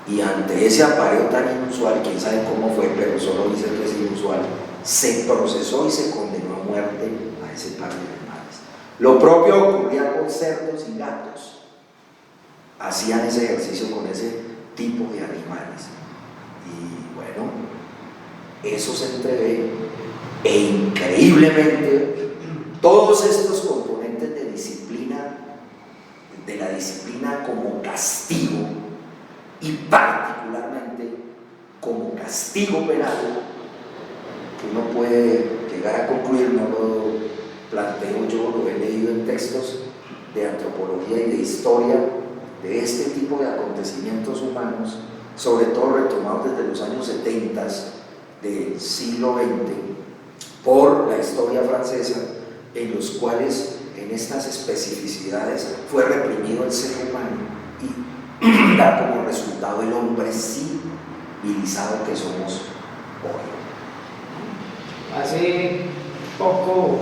S2: Y ante ese apareo tan inusual, quién sabe cómo fue, pero solo dice que es inusual, se procesó y se condenó a muerte a ese par de animales. Lo propio ocurría con cerdos y gatos. Hacían ese ejercicio con ese tipo de animales. Y bueno, eso se entrevé, e increíblemente todos estos componentes de disciplina, de la disciplina como castigo, y particularmente como castigo penal, que uno puede llegar a concluir, no lo planteo yo, lo he leído en textos de antropología y de historia de este tipo de acontecimientos humanos, sobre todo retomados desde los años 70 del siglo XX por la historia francesa, en los cuales en estas especificidades fue reprimido el ser humano y da como resultado el hombre civilizado que somos hoy.
S1: Hace poco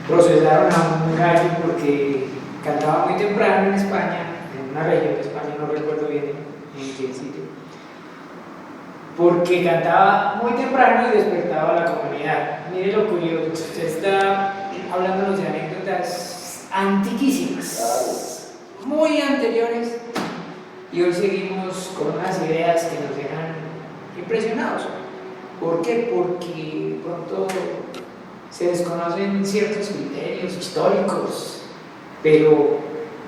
S1: procesaron a un gallo porque cantaba muy temprano en España, en una región de España, no recuerdo bien en qué sitio, porque cantaba muy temprano y despertaba a la comunidad. Mire lo curioso, usted está hablándonos de anécdotas antiquísimas, muy anteriores, y hoy seguimos con unas ideas que nos dejan impresionados. ¿Por qué? Porque pronto se desconocen ciertos criterios históricos, pero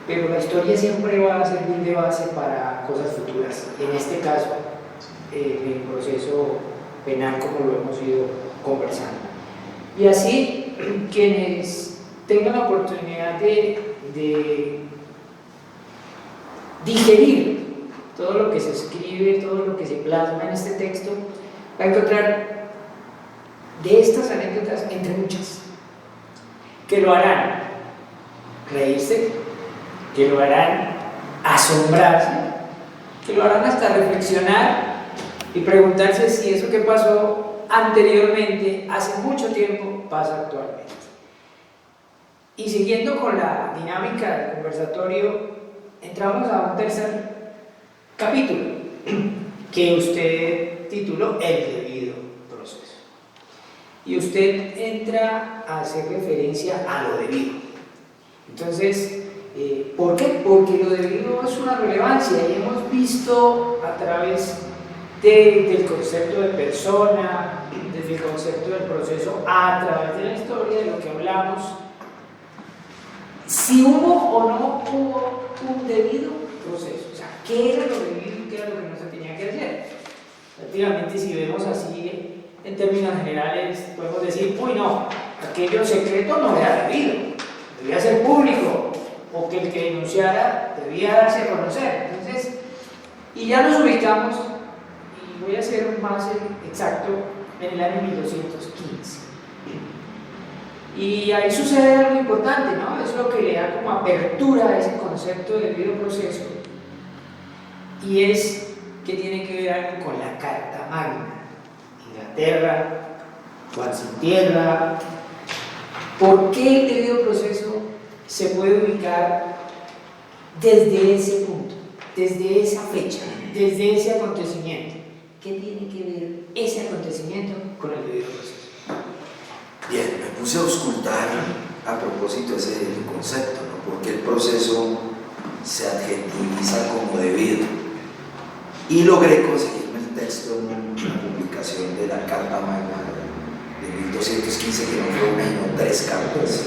S1: la historia siempre va a servir de base para cosas futuras. En este caso, el proceso penal, como lo hemos ido conversando. Y así, quienes tengan la oportunidad de digerir todo lo que se escribe, todo lo que se plasma en este texto, va a encontrar de estas anécdotas, entre muchas, que lo harán reírse, que lo harán asombrarse, que lo harán hasta reflexionar y preguntarse si eso que pasó anteriormente, hace mucho tiempo, pasa actualmente. Y siguiendo con la dinámica del conversatorio, entramos a un tercer capítulo que usted tituló El debido proceso. Y usted entra a hacer referencia a lo debido. Entonces, ¿por qué? Porque lo debido es una relevancia y hemos visto a través del concepto de persona, desde el concepto del proceso, a través de la historia, de lo que hablamos, si hubo o no hubo un debido proceso. O sea, ¿qué era lo debido y qué era lo que no se tenía que hacer? Prácticamente, si vemos así en términos generales, podemos decir, uy, no, aquello secreto no era debido, debía ser público, o que el que denunciara debía darse a conocer. Entonces, y ya nos ubicamos, y voy a ser más exacto, en el año 1215. Y ahí sucede algo importante, ¿no? Es lo que le da como apertura a ese concepto de debido proceso, y es que tiene que ver algo con la Carta Magna. Inglaterra, Juan sin tierra. ¿Por qué el debido proceso se puede ubicar desde ese punto, desde esa fecha, desde ese acontecimiento? ¿Qué tiene que ver ese acontecimiento con el debido proceso?
S2: Bien, me puse a auscultar a propósito de ese concepto, ¿no? Porque el proceso se adjetiviza como debido, y logré conseguirme el texto en una publicación de la Carta Magna de 1215, que no fue una, sino 3 cartas,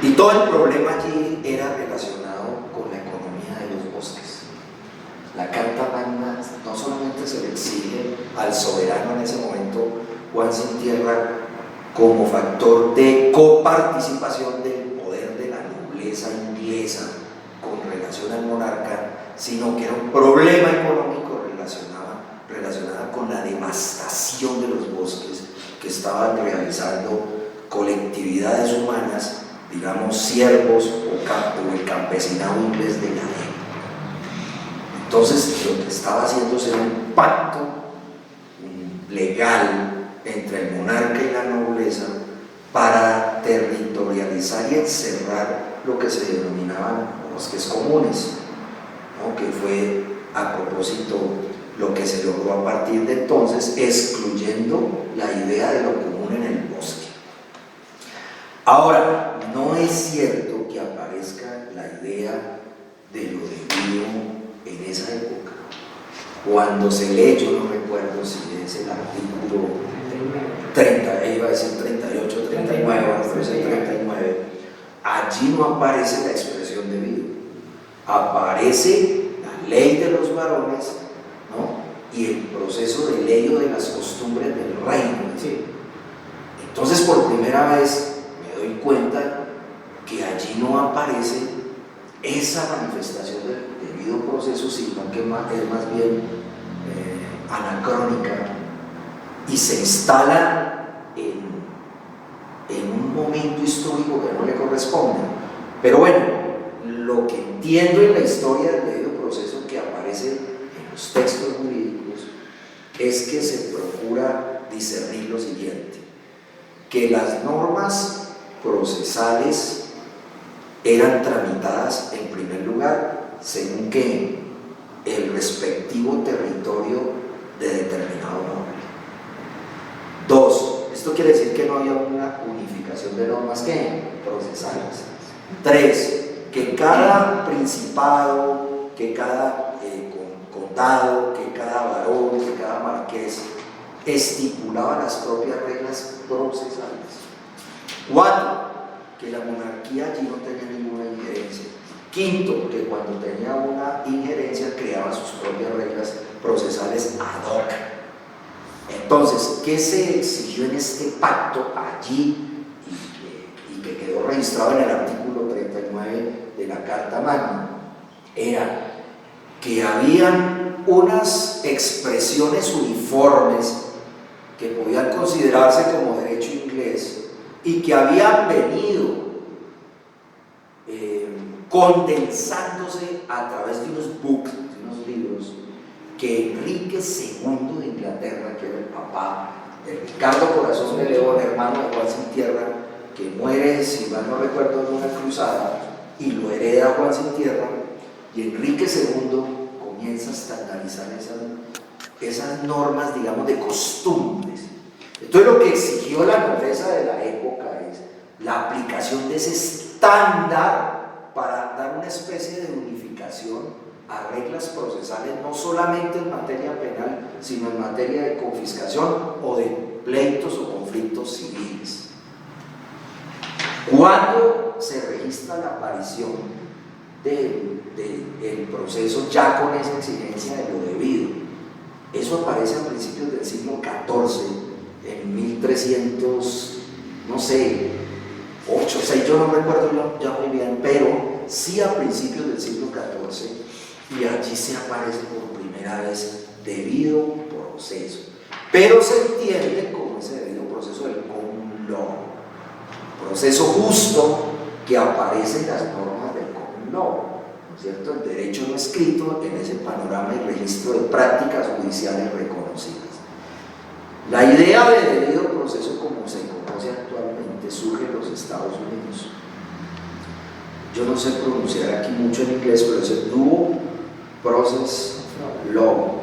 S2: y todo el problema allí era relacionado con la economía de los bosques. La Carta Magna no solamente se le exige al soberano en ese momento, Juan sin tierra, como factor de coparticipación del poder de la nobleza inglesa con relación al monarca, sino que era un problema económico relacionado con la devastación de los bosques que estaban realizando colectividades humanas, digamos siervos o el campesinado inglés de la época. Entonces, lo que estaba haciendo era un pacto legal entre el monarca y la nobleza para territorializar y encerrar lo que se denominaban bosques comunes, ¿no? Que fue a propósito lo que se logró a partir de entonces, excluyendo la idea de lo común en el bosque. Ahora, no es cierto que aparezca la idea de lo debido en esa época. Cuando se lee, yo no recuerdo si es el artículo 30, iba a decir 38, 39, pero es el 39, allí no aparece la expresión debido, aparece la ley de los varones, ¿no? Y el proceso de ley o de las costumbres del reino.
S1: Sí.
S2: Entonces, por primera vez me doy cuenta que allí no aparece esa manifestación del debido proceso, sino que es más bien anacrónica y se instala en un momento histórico que no le corresponde. Pero bueno, lo que entiendo en la historia del debido proceso que aparece en los textos jurídicos es que se procura discernir lo siguiente: que las normas procesales eran tramitadas en primer lugar según que el respectivo territorio de determinado nombre. 2. Esto quiere decir que no había una unificación de normas procesales. 3. Que cada principado, que cada condado, que cada varón, que cada marqués estipulaba las propias reglas procesales. 4. Que la monarquía allí no tenía ninguna injerencia. 5. Que cuando tenía una injerencia creaba sus propias reglas procesales ad hoc. Entonces, ¿qué se exigió en este pacto allí y que quedó registrado en el artículo 39 de la Carta Magna? Era que habían unas expresiones uniformes que podían considerarse como derecho inglés y que habían venido condensándose a través de unos books, de unos libros, que Enrique II de Inglaterra, que era el papá de Ricardo Corazón de León, hermano de Juan Sin Tierra, que muere, si mal no recuerdo, en una cruzada, y lo hereda Juan Sin Tierra, y Enrique II comienza a estandarizar esas normas, digamos, de costumbres. Entonces, lo que exigió la Confesa de la época es la aplicación de ese estándar para dar una especie de unificación a reglas procesales, no solamente en materia penal, sino en materia de confiscación o de pleitos o conflictos civiles. ¿Cuándo se registra la aparición del proceso ya con esa exigencia de lo debido? Eso aparece a principios del siglo XIV, en 1300, no sé, 8, 6, yo no recuerdo ya muy bien, pero sí a principios del siglo XIV, y allí se aparece por primera vez debido proceso. Pero se entiende como ese debido proceso del common law, proceso justo que aparece en las normas del common law, ¿no es cierto? El derecho no escrito en ese panorama y registro de prácticas judiciales reconocidas. La idea de debido proceso como se conoce actualmente surge en los Estados Unidos. Yo no sé pronunciar aquí mucho en inglés, pero es el due process law,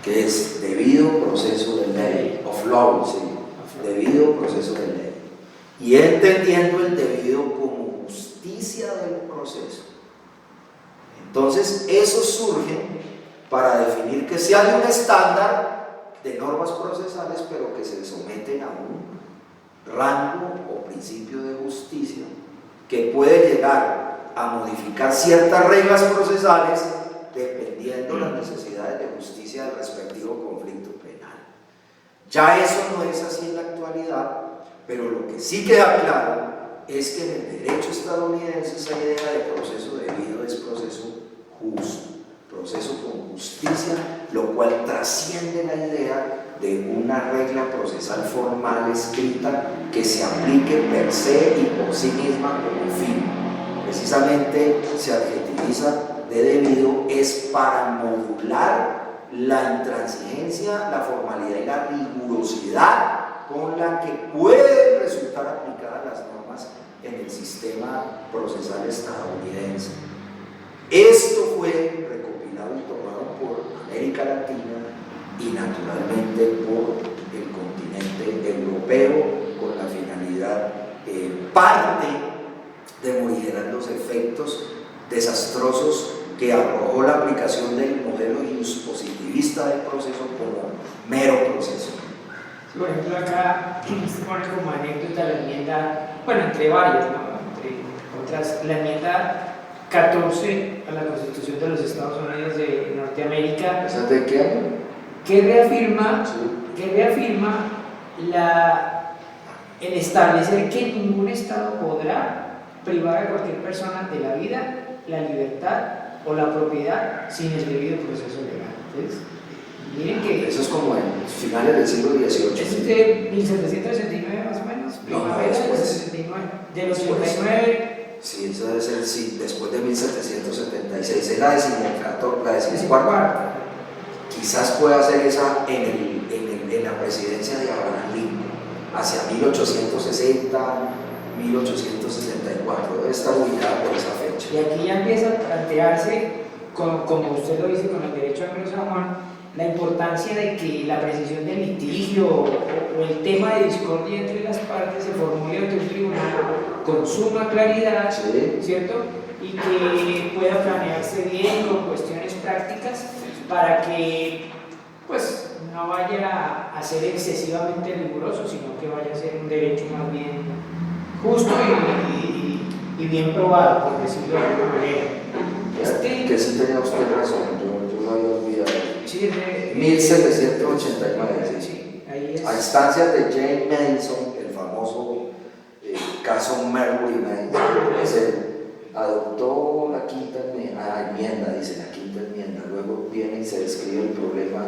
S2: que es debido proceso de ley, of law, sí, debido proceso de ley. Y entendiendo el debido como justicia del proceso. Entonces, eso surge para definir que se hay un estándar de normas procesales, pero que se someten a un rango o principio de justicia que puede llegar a modificar ciertas reglas procesales dependiendo de las necesidades de justicia del respectivo conflicto penal. Ya eso no es así en la actualidad, pero lo que sí queda claro es que en el derecho estadounidense esa idea de proceso debido es proceso justo, proceso con justicia, lo cual trasciende la idea de una regla procesal formal escrita que se aplique per se y por sí misma como fin. Precisamente se adjetiviza de debido es para modular la intransigencia, la formalidad y la rigurosidad con la que pueden resultar aplicadas las normas en el sistema procesal estadounidense. Esto fue recopilado mercado y tomaron por América Latina y naturalmente por el continente europeo con la finalidad parte de morigerar los efectos desastrosos que arrojó la aplicación del modelo positivista del proceso como mero proceso.
S1: Por ejemplo, acá se pone como anécdota la enmienda, bueno, entre varias, ¿no? Entre otras, la enmienda 14 a la Constitución de los Estados Unidos de Norteamérica.
S2: ¿Esa de qué año?
S1: Que reafirma,
S2: Sí.
S1: el establecer que ningún Estado podrá privar a cualquier persona de la vida, la libertad o la propiedad sin el debido proceso legal. Entonces, miren que
S2: Eso es como en finales del siglo XVIII.
S1: es de 1769 más o menos,
S2: No,
S1: primavera del
S2: después.
S1: 69, del 89.
S2: Sí, eso debe ser sí, después de 1776. Es la decimocuarta. Quizás pueda ser esa en la presidencia de Abraham Lincoln, hacia 1860, 1864. Debe estar ubicada por esa fecha.
S1: Y aquí ya empieza a plantearse, como usted lo dice con el derecho anglosajón, la importancia de que la precisión del litigio o el tema de discordia entre las partes se formule ante un tribunal con suma claridad,
S2: Sí.
S1: ¿cierto? Y que pueda planearse bien con cuestiones prácticas para que pues no vaya a ser excesivamente riguroso, sino que vaya a ser un derecho más bien justo y bien probado, por decirlo de alguna manera.
S2: Que sí tenía usted razón, yo lo había olvidado.
S1: Sí, es de
S2: 1789.
S1: Sí, ahí es.
S2: A instancias de James Madison, el famoso caso Marbury Madison, se adoptó la quinta enmienda, dice la quinta enmienda, luego viene y se describe el problema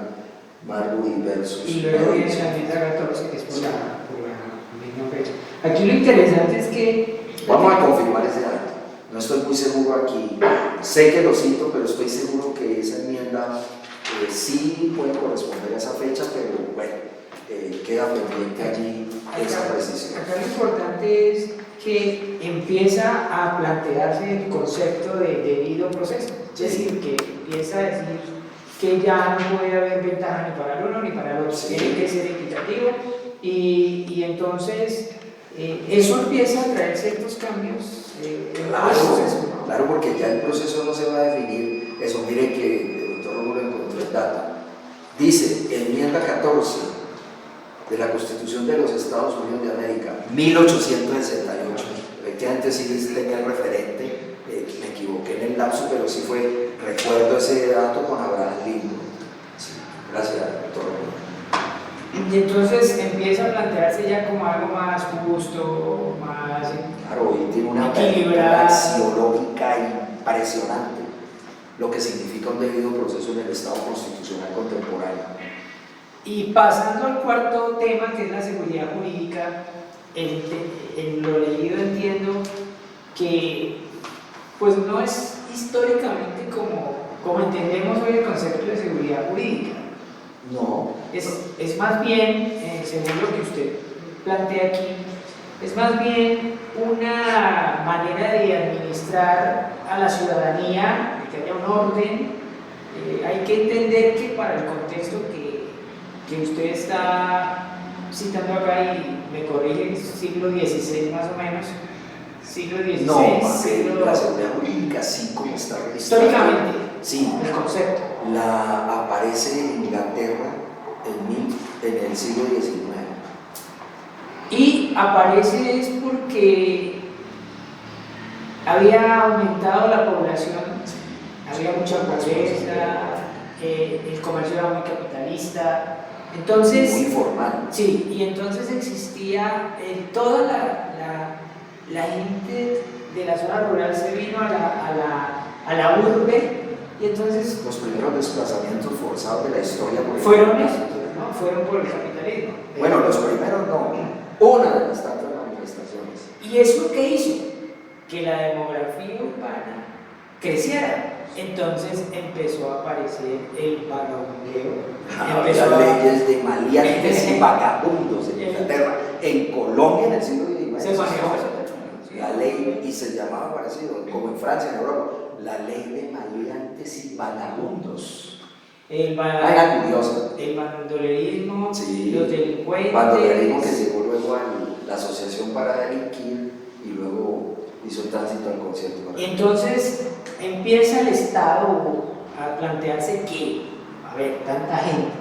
S2: Marbury versus
S1: Y luego viene la enmienda 14, que es por la misma fecha. Aquí lo interesante es que
S2: Vamos a confirmar ese dato. No estoy muy seguro aquí. Sé que lo cito, pero estoy seguro que esa enmienda sí puede corresponder a esa fecha, pero bueno, queda pendiente allí esa precisión.
S1: Acá lo importante es que empieza a plantearse el concepto de debido proceso. Es decir, que empieza a decir que ya no puede haber ventaja ni para el uno ni para el otro.
S2: Sí.
S1: Tiene que ser equitativo y entonces eso empieza a traer ciertos cambios.
S2: Claro, porque ya el proceso no se va a definir. Eso, mire que el doctor Rómulo encontró el dato. Dice, enmienda 14 de la Constitución de los Estados Unidos de América, 1868. Efectivamente sí tenía el referente, me equivoqué en el lapso, pero sí recuerdo ese dato con Abraham Lincoln. Sí, gracias, doctor Rómulo.
S1: Y entonces empieza a plantearse ya como algo más justo, más
S2: Claro, y tiene una
S1: equilibrado,
S2: axiológica impresionante, lo que significa un debido proceso en el Estado constitucional contemporáneo.
S1: Y pasando al cuarto tema, que es la seguridad jurídica, en lo leído entiendo que pues no es históricamente como entendemos hoy el concepto de seguridad jurídica.
S2: No.
S1: Es más bien, según lo que usted plantea aquí, es más bien una manera de administrar a la ciudadanía, de que haya un orden. Hay que entender que para el contexto que usted está citando acá, y me corrige, siglo XVI más o menos, siglo XVI,
S2: No,
S1: siglo...
S2: la seguridad jurídica sí como está registrada.
S1: Históricamente,
S2: sí,
S1: el concepto.
S2: la aparece en Inglaterra en el siglo XIX.
S1: Y aparece es porque había aumentado la población, había mucha pobreza, el comercio era muy capitalista, entonces...
S2: Muy formal.
S1: Sí, y entonces existía toda la gente de la zona rural se vino a la urbe, y entonces
S2: Los primeros desplazamientos forzados de la historia
S1: fueron esos, ¿no? Fueron por el capitalismo.
S2: Bueno, los primeros no, una de las tantas manifestaciones.
S1: ¿Y eso qué hizo? Que la demografía urbana creciera. Entonces empezó a aparecer el vagabundeo.
S2: Había leyes de maleantes y vagabundos en Inglaterra. En Colombia en el siglo XIX
S1: Se manejó eso.
S2: la ley, y se llamaba parecido, como en Francia, en Europa, la ley de maleantes y vagabundos.
S1: El
S2: Era curiosa.
S1: el bandolerismo,
S2: Sí.
S1: los delincuentes.
S2: Bandolerismo que llegó luego a la Asociación para Delinquir y luego hizo el tránsito al concierto.
S1: Entonces empieza el Estado a plantearse que, a ver, tanta gente,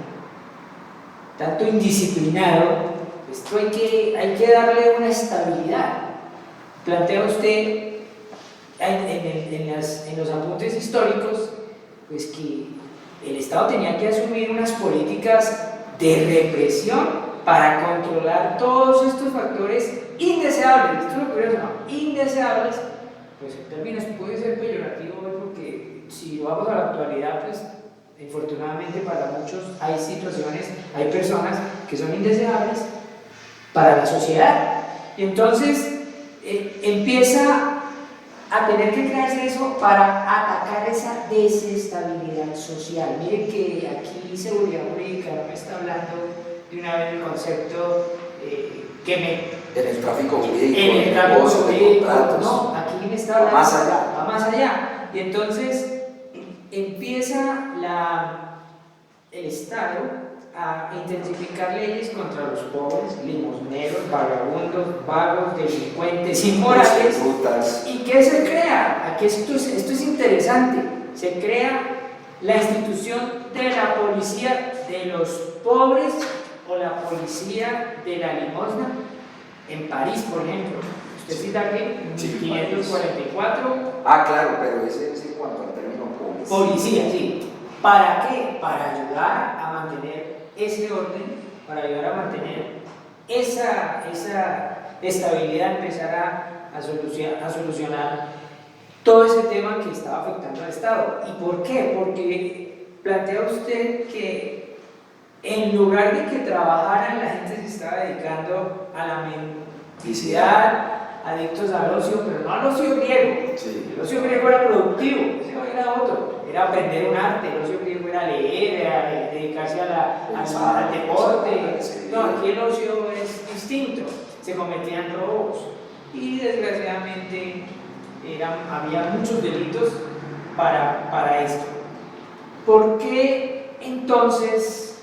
S1: tanto indisciplinado, esto hay que darle una estabilidad. Plantea usted en los apuntes históricos, pues que el Estado tenía que asumir unas políticas de represión para controlar todos estos factores indeseables. Esto es lo curioso, ¿no? Indeseables, pues en términos puede ser peyorativo hoy porque si lo vamos a la actualidad, pues infortunadamente para muchos hay situaciones, hay personas que son indeseables para la sociedad. Y entonces empieza a tener que crearse eso para atacar esa desestabilidad social. Miren que aquí seguridad jurídica no me está hablando de una vez el concepto que me...
S2: En el tráfico jurídico,
S1: En el tráfico
S2: negocio, de
S1: jurídico,
S2: contratos.
S1: no, aquí me está hablando...
S2: Más allá.
S1: Va más allá. Y entonces empieza el Estado a intensificar leyes contra los pobres, limosneros, vagabundos, vagos, delincuentes, inmorales.
S2: Rutas.
S1: ¿Y qué se crea? Aquí esto es interesante. Se crea la institución de la policía de los pobres o la policía de la limosna en París, por ejemplo. Usted cita que en
S2: Sí,
S1: 1544.
S2: Ah, claro, pero ese es en cuanto al término
S1: Policía, sí. ¿Para qué? Para ayudar a mantener ese orden, para ayudar a mantener esa estabilidad, empezar a solucionar todo ese tema que estaba afectando al Estado. ¿Y por qué? Porque plantea usted que en lugar de que trabajaran, la gente se estaba dedicando a la mendicidad, adictos al ocio, pero no al ocio griego.
S2: Sí.
S1: El ocio griego era productivo, ese era otro, era aprender un arte. El ocio griego era leer, era dedicarse al deporte. No, aquí el ocio es distinto, se cometían robos y desgraciadamente había muchos delitos para esto. ¿Por qué entonces,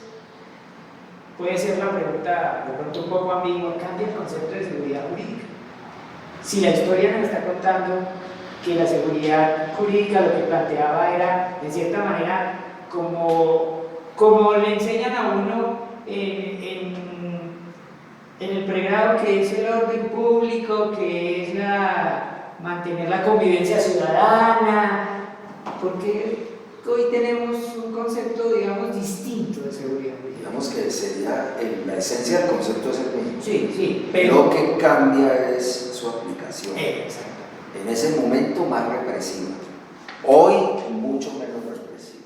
S1: puede ser la pregunta de pronto un poco ambigua, cambia el concepto de seguridad jurídica? Si la historia nos está contando que la seguridad jurídica lo que planteaba era, en cierta manera, como le enseñan a uno en el pregrado, que es el orden público, que es mantener la convivencia ciudadana, porque hoy tenemos un concepto, digamos, distinto de seguridad jurídica.
S2: Digamos que sería, la esencia del concepto es el mismo.
S1: Sí, sí, pero...
S2: Lo que cambia es su aplicación.
S1: Exacto.
S2: En ese momento más represiva. Hoy mucho menos represiva.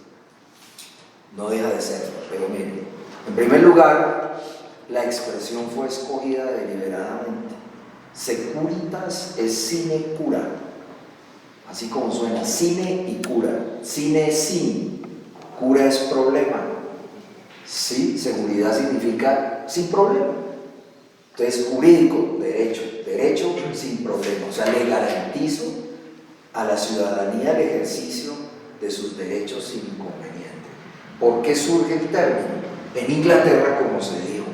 S2: No deja de serlo, pero miren, en primer lugar, la expresión fue escogida deliberadamente. Securitas es sine cura, así como suena, cine y cura. Cine es sin, cura es problema. Sí, seguridad significa sin problema. Entonces, jurídico, derecho sin problema. O sea, le garantizo a la ciudadanía el ejercicio de sus derechos sin inconveniente. ¿Por qué surge el término? En Inglaterra, como se dijo,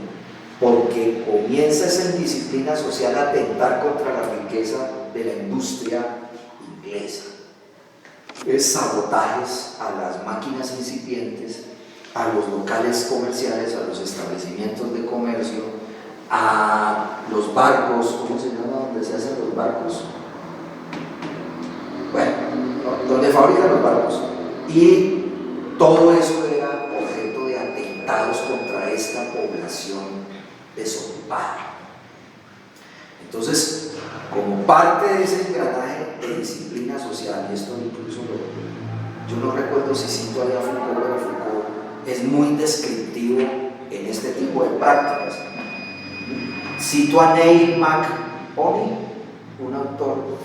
S2: porque comienza esa indisciplina social a atentar contra la riqueza de la industria inglesa. Es sabotajes a las máquinas incipientes, a los locales comerciales, a los establecimientos de comercio, a los barcos, ¿cómo se llama? ¿Dónde se hacen los barcos? Bueno, donde fabrican los barcos. Y todo eso era objeto de atentados contra esta población desocupada. Entonces, como parte de ese engranaje de disciplina social, y esto incluso yo no recuerdo si cito a Foucault, pero Foucault es muy descriptivo en este tipo de prácticas. Cito a Neil McPony, un autor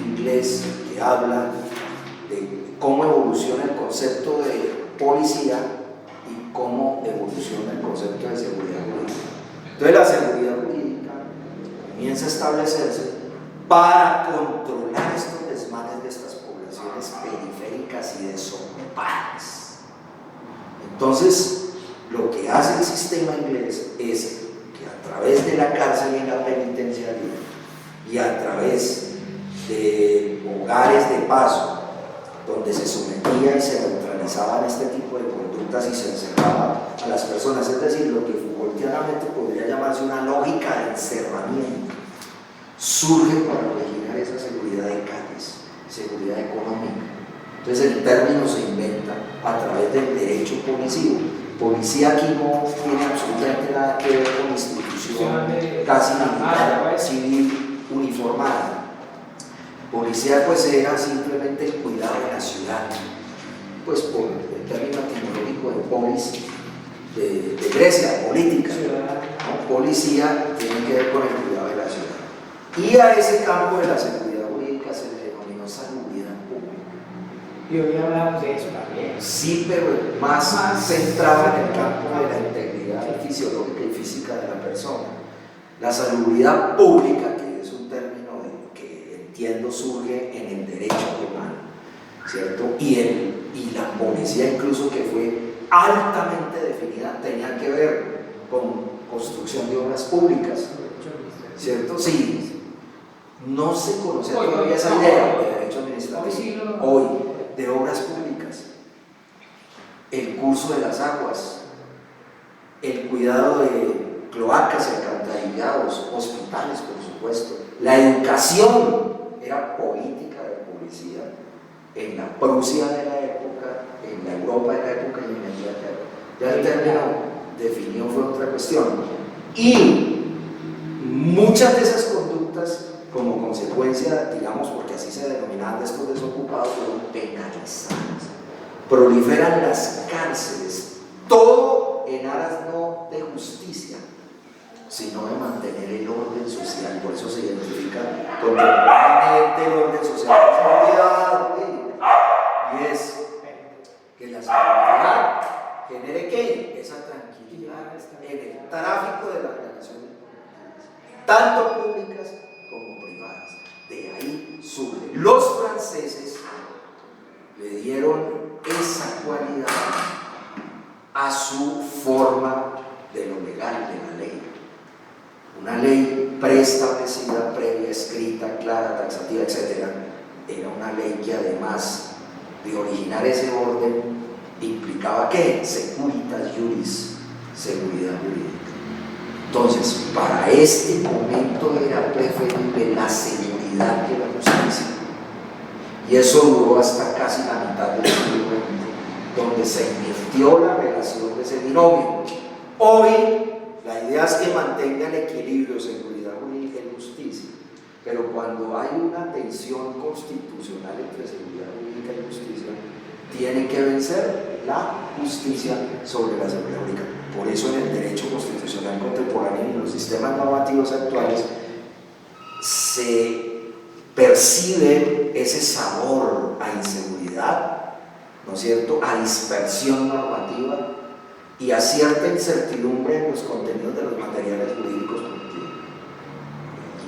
S2: inglés que habla de cómo evoluciona el concepto de policía y cómo evoluciona el concepto de seguridad jurídica. Entonces la seguridad jurídica comienza a establecerse para controlar estos desmanes de estas poblaciones. poblaciones periféricas y desocupadas. Entonces, lo que hace el sistema inglés es que a través de la cárcel y la penitenciaría y a través de hogares de paso, donde se sometía y se neutralizaban este tipo de conductas y se encerraba a las personas, es decir, lo que Foucaultianamente podría llamarse una lógica de encerramiento, surge para originar esa seguridad de calles, seguridad económica. Entonces el término se inventa a través del derecho policivo. Policía aquí no tiene absolutamente nada que ver con institución casi militar, civil, uniformada. Policía pues era simplemente el cuidado de la ciudad, pues por el término etimológico de polis, de Grecia, política, ¿no? Policía tiene que ver con el cuidado de la ciudad. Y a ese campo de la seguridad jurídica se le denominó salubridad pública.
S1: Y hoy hablamos de eso también.
S2: Sí, pero más centrado en el campo de la integridad fisiológica y física de la persona. La salubridad pública, que es un término que entiendo surge en el derecho romano, ¿cierto? Y la policía incluso, que fue altamente definida, tenía que ver con construcción de obras públicas, ¿cierto? Sí, no se conocía todavía esa idea de derecho administrativo hoy, de obras públicas, el curso de las aguas, el cuidado de cloacas y alcantarillados, hospitales, por supuesto, la educación era política de policía en la Prusia de la época, en la Europa de la época y en Inglaterra. Ya el término definido fue otra cuestión. Y muchas de esas conductas, como consecuencia, digamos, porque así se denominaban de estos desocupados, fueron penalizadas. Proliferan las cárceles, todo en aras no de justicia, sino de mantener el orden social. Por eso se identifica contemporáneamente el orden social con seguridad, y es que la seguridad genere ¿qué? Esa tranquilidad en el tráfico de las relaciones, tanto públicas como privadas. De ahí surge. Los franceses le dieron esa cualidad a su forma de lo legal, de la ley. Una ley preestablecida, previa, escrita, clara, taxativa, etc. Era una ley que, además de originar ese orden, implicaba ¿qué? Securitas juris, seguridad jurídica. Entonces, para este momento era preferible la seguridad que la justicia. Y eso duró hasta casi la mitad del siglo XX, donde se invirtió la relación de ese binomio. Hoy, la idea es que mantenga el equilibrio, seguridad jurídica y justicia, pero cuando hay una tensión constitucional entre seguridad jurídica y justicia, tiene que vencer la justicia sobre la seguridad jurídica. Por eso en el derecho constitucional contemporáneo y en los sistemas normativos actuales se percibe ese sabor a inseguridad, ¿no es cierto?, a dispersión normativa y a cierta incertidumbre en los contenidos de los materiales jurídicos contienen.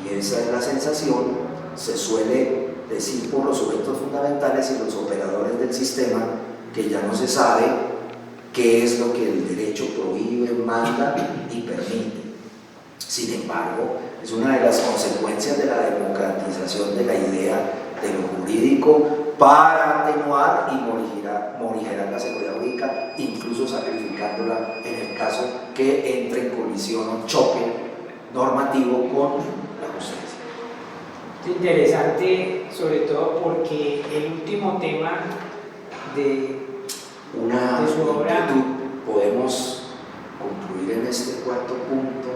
S2: Y esa es la sensación, se suele decir por los sujetos fundamentales y los operadores del sistema, que ya no se sabe qué es lo que el derecho prohíbe, manda y permite. Sin embargo, es una de las consecuencias de la democratización de la idea de lo jurídico para atenuar y morigerar la seguridad jurídica, incluso sacrificándola en el caso que entre en colisión o choque normativo con la justicia.
S1: Interesante, sobre todo porque el último tema de su obra,
S2: podemos concluir en este cuarto punto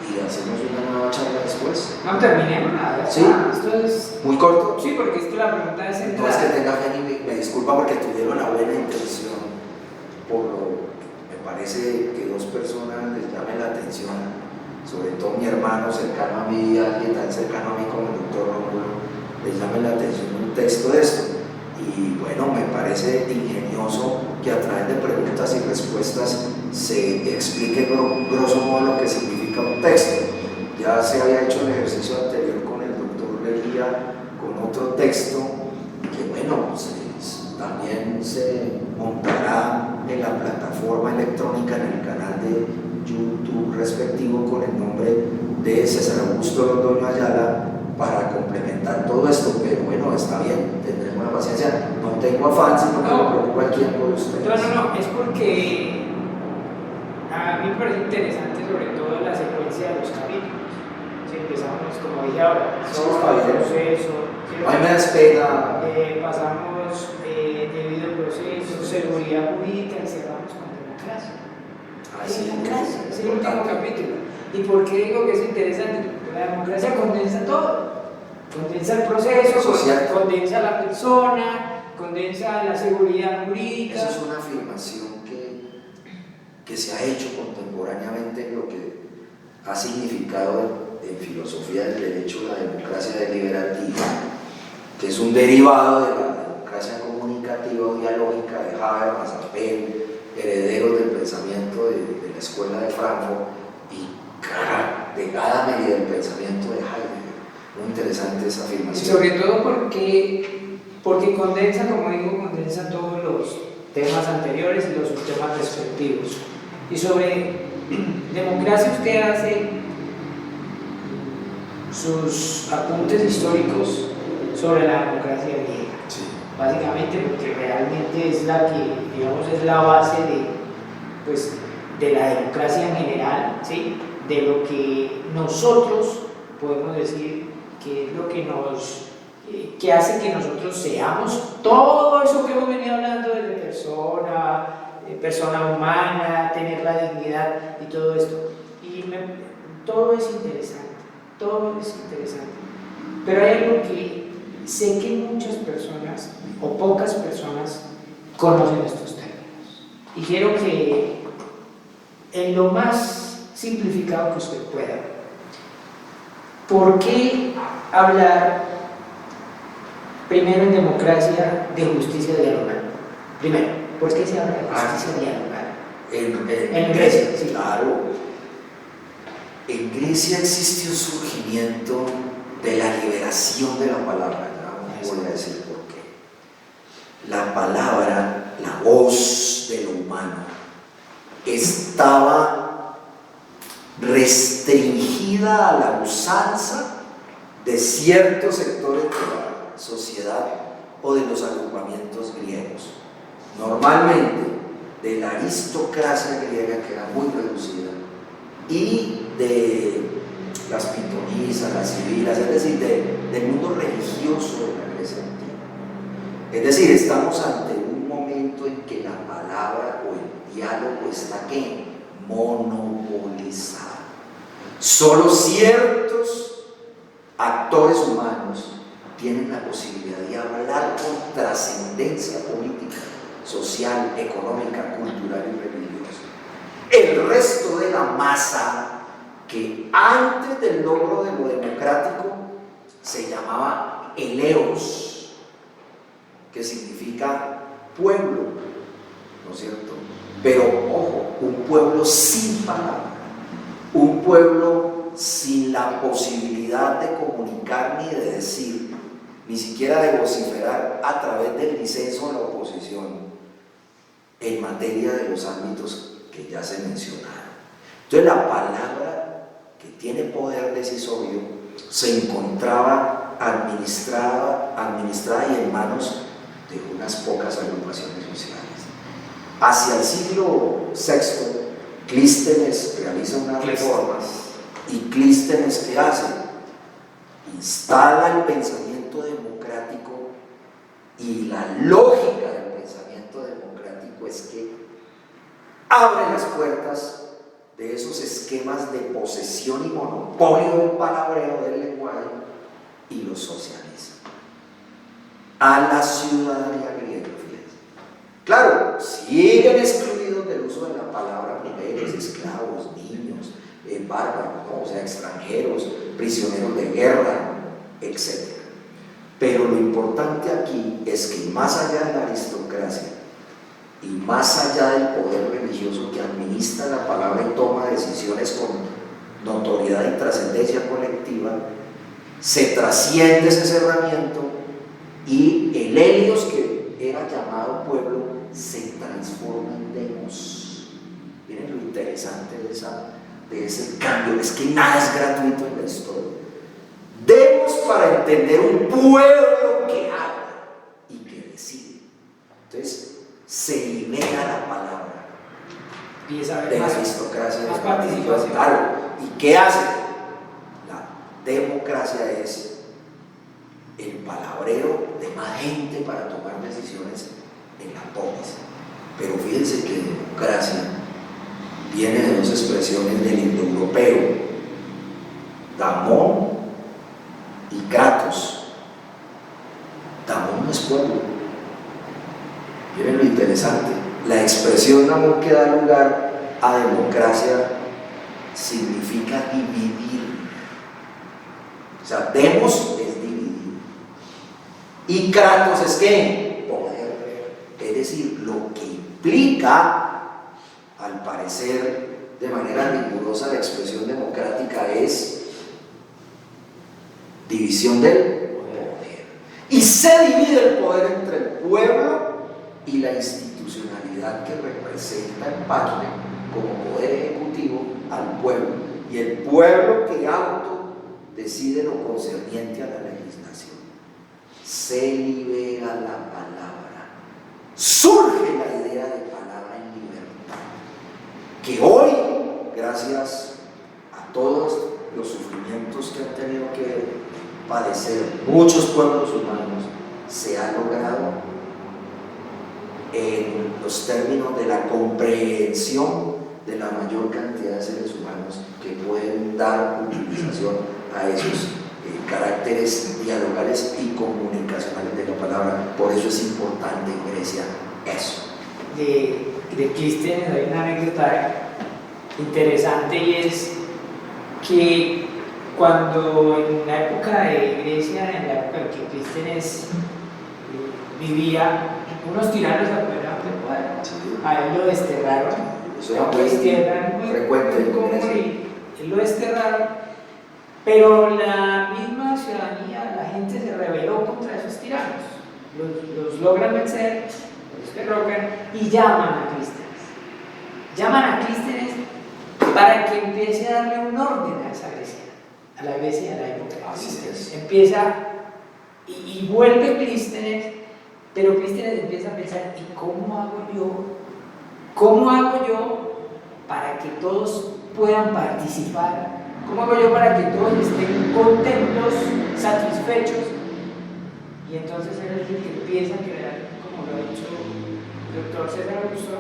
S2: y hacemos una nueva charla después.
S1: no terminemos nada.
S2: Sí.
S1: Esto es
S2: Muy corto.
S1: sí, porque es que la pregunta es
S2: No es que tenga fe, ni me disculpa porque tuvieron una buena intención, me parece que dos personas les llamen la atención, sobre todo mi hermano cercano a mí, alguien tan cercano a mí como el doctor Rómulo, les llame la atención un texto de esto. Y bueno, me parece ingenioso que a través de preguntas y respuestas se explique grosso modo lo que significa un texto. Ya se había hecho el ejercicio anterior con el doctor Leguía, con otro texto que montará en la plataforma electrónica, en el canal de YouTube respectivo, con el nombre de César Augusto Londoño Ayala, para complementar todo esto. Pero bueno, está bien, tendremos la paciencia, no tengo afán, sino que me preocupa el tiempo de ustedes.
S1: No, es porque a mí me parece interesante sobre todo la secuencia de los capítulos. Si empezamos, como dije ahora, solo el proceso,
S2: a mí me despega.
S1: pasamos debido proceso, seguridad jurídica y cerramos con democracia. Democracia, es el último capítulo. ¿Y por qué digo que es interesante? Porque la democracia condensa todo. Condensa el proceso,
S2: social,
S1: condensa a la persona, condensa la seguridad jurídica.
S2: Esa es una afirmación que se ha hecho contemporáneamente en lo que ha significado en filosofía del derecho la democracia deliberativa, que es un derivado de la democracia comunicativa o dialógica de Habermas, Appel, herederos del pensamiento de la escuela de Frankfurt y de Gadamer y del pensamiento de Heidegger. Muy interesante esa afirmación.
S1: Y sobre todo porque condensa, como digo, condensa todos los temas anteriores y los temas respectivos. Y sobre democracia usted hace sus apuntes históricos sobre la democracia griega.
S2: Sí.
S1: Básicamente porque realmente es la que, digamos, es la base de la democracia en general, ¿sí? De lo que nosotros podemos decir que es lo que hace que nosotros seamos todo eso que hemos venido hablando de persona humana, tener la dignidad y todo esto. Y todo es interesante, pero hay algo que sé que muchas personas o pocas personas conocen estos términos, y quiero que en lo más simplificado que usted pueda, ¿por qué hablar primero en democracia de justicia dialogal? Primero, ¿por qué se habla de justicia dialogal? En Grecia, sí.
S2: Claro. En Grecia existe un surgimiento de la liberación de la palabra. Ya voy a decir por qué. La palabra, la voz de lo humano, estaba restringida a la usanza de ciertos sectores de la sociedad o de los agrupamientos griegos. Normalmente de la aristocracia griega, que era muy reducida, y de las pitonisas, las civilas, es decir, del mundo religioso de la Grecia antigua. Es decir, estamos ante un momento en que la palabra o el diálogo está ¿qué? Monopolizado. Solo ciertos actores humanos tienen la posibilidad de hablar con trascendencia política, social, económica, cultural y religiosa. El resto de la masa, que antes del logro de lo democrático se llamaba eleos, que significa pueblo, ¿no es cierto? Pero ojo, un pueblo sin palabra, un pueblo sin la posibilidad de comunicar ni de decir, ni siquiera de vociferar a través del disenso de la oposición en materia de los ámbitos que ya se mencionaron. Entonces la palabra, que tiene poder decisorio, se encontraba administrada y en manos de unas pocas agrupaciones sociales. Hacia el siglo VI, Clístenes realiza unas reformas, y Clístenes, ¿qué hace? Instala el pensamiento democrático, y la lógica del pensamiento democrático es que abre las puertas de esos esquemas de posesión y monopolio del palabreo del lenguaje y los socializa a la ciudadanía griega. Fíjense. Claro, siguen excluidos del uso de la palabra mujeres, esclavos, niños, bárbaros, ¿no? O sea, extranjeros, prisioneros de guerra, etc. Pero lo importante aquí es que más allá de la aristocracia y más allá del poder religioso que administra la palabra y toma decisiones con notoriedad y trascendencia colectiva, se trasciende ese cerramiento, y el helios, que era llamado pueblo, se transforma en demos. Miren lo interesante de ese cambio, es que nada es gratuito en la historia. Demos para entender un pueblo que habla y que decide. Entonces, se libera la palabra
S1: Empieza a haber
S2: de la
S1: más
S2: aristocracia.
S1: más participación.
S2: Claro. ¿Y qué hace? La democracia es el palabreo de más gente para tomar decisiones en la polis. Pero fíjense que democracia viene de dos expresiones del indoeuropeo, Damón y Kratos. Damón no es pueblo. Miren lo interesante, la expresión Damón que da lugar a democracia significa dividir. O sea, demos es dividir. Y Kratos es ¿qué? Poder. Es decir, lo que implica, al parecer, de manera rigurosa, la expresión democrática es división del poder. Y se divide el poder entre el pueblo y la institucionalidad que representa en parte como poder ejecutivo al pueblo. Y el pueblo que auto decide lo concerniente a la legislación. Se libera la palabra. Surge la idea de palabra en libertad. Que hoy, gracias a todos los sufrimientos que han tenido que padecer muchos pueblos humanos, se ha logrado en los términos de la comprensión de la mayor cantidad de seres humanos que pueden dar utilización a esos caracteres dialogales y comunicacionales de la palabra. Por eso es importante en Grecia eso.
S1: De Clístenes hay una anécdota interesante, y es que cuando en la época de Grecia, en la época en que Clístenes vivía, unos tiranos apoderaron del poder.
S2: Sí.
S1: A él lo desterraron.
S2: Eso era
S1: Lo desterran muy
S2: frecuente.
S1: él lo desterraron, pero la misma ciudadanía, la gente se rebeló contra esos tiranos. Los logran vencer, los derrocan y llaman a Clístenes. Llaman a Clístenes para que empiece a darle un orden a esa Grecia, a la Grecia de la época.
S2: Así es.
S1: Empieza y vuelve Clístenes, pero Clístenes empieza a pensar: ¿y cómo hago yo? ¿Cómo hago yo para que todos puedan participar? ¿Cómo hago yo para que todos estén contentos, satisfechos? Y entonces él es el que empieza a crear, como lo ha dicho el doctor César Augusto,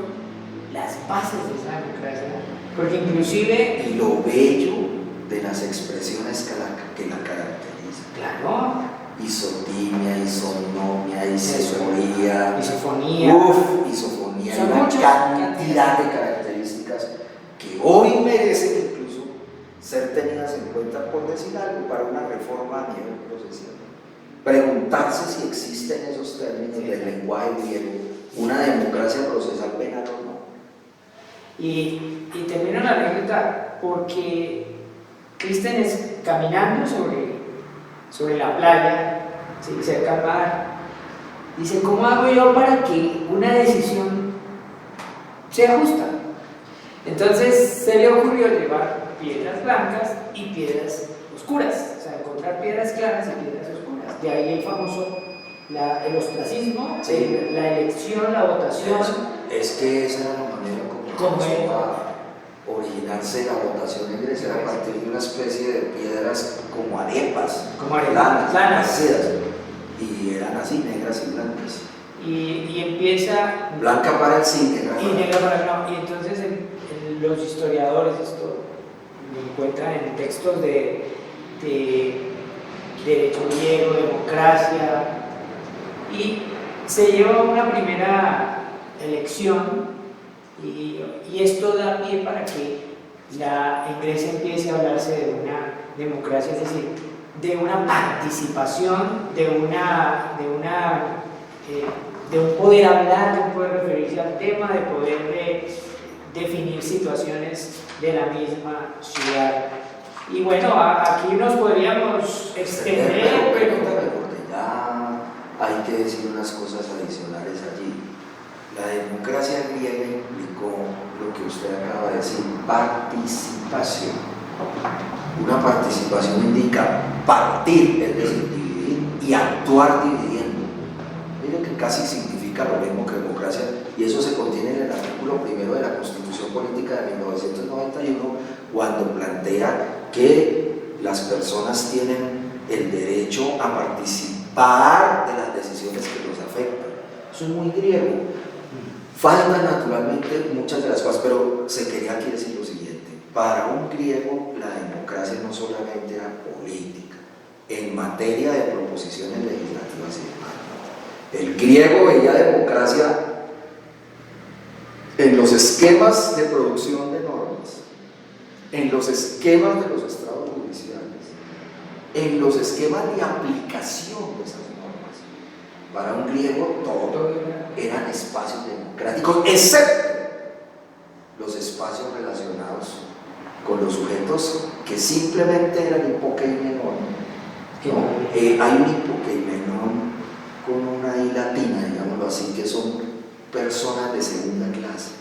S1: las bases de esa democracia, porque inclusive...
S2: Y lo bello de las expresiones que la caracterizan.
S1: Claro.
S2: Isotimia, isonomia, isofonía, isofonía,
S1: Son
S2: una
S1: muchas
S2: cantidad de características que hoy merecen incluso ser tenidas en cuenta, por decir algo, para una reforma a nivel procesal. Preguntarse si existen esos términos del lenguaje griego, una democracia procesal penal o no.
S1: Y termino la anécdota porque Clístenes, caminando sobre la playa, ¿sí?, cerca al mar, dice: ¿cómo hago yo para que una decisión sea justa? Entonces se le ocurrió llevar piedras blancas y piedras oscuras, o sea, encontrar piedras claras y piedras oscuras. De ahí el famoso el ostracismo,
S2: Sí.
S1: la elección, la votación.
S2: Es que esa era la manera como comenzó a originarse la votación en Grecia, a partir de una especie de piedras como arepas, planas, y eran así, negras y blancas.
S1: Y empieza...
S2: Blanca para el sí, negra
S1: y negra para el no. Y entonces los historiadores esto lo encuentran en textos de derecho griego, democracia, y se lleva una primera elección, y esto da pie para que en Grecia empiece a hablarse de una democracia, es decir, de una participación, de un poder hablar, de un poder referirse al tema, de poder definir situaciones de la misma ciudad. Y bueno, aquí nos podríamos extender, pero
S2: ya hay que decir unas cosas adicionales allí. La democracia griega implicó lo que usted acaba de decir, participación. Una participación indica partir, es decir, dividir, y actuar dividiendo. Miren que casi significa lo mismo que democracia, y eso se contiene en el artículo 1 de la Constitución Política de 1991, cuando plantea que las personas tienen el derecho a participar de las decisiones que los afectan. Eso es muy griego. Faltan naturalmente muchas de las cosas, pero se quería aquí decir lo siguiente: para un griego la democracia no solamente era política, en materia de proposiciones legislativas y demás. El griego veía democracia en los esquemas de producción de normas, en los esquemas de los estrados judiciales, en los esquemas de aplicación de esas normas. Para un griego todo eran espacios democráticos, excepto los espacios relacionados con los sujetos que simplemente eran hipokeimenon. Hay un hipokeimenon con una I latina, digámoslo así, que son personas de segunda clase,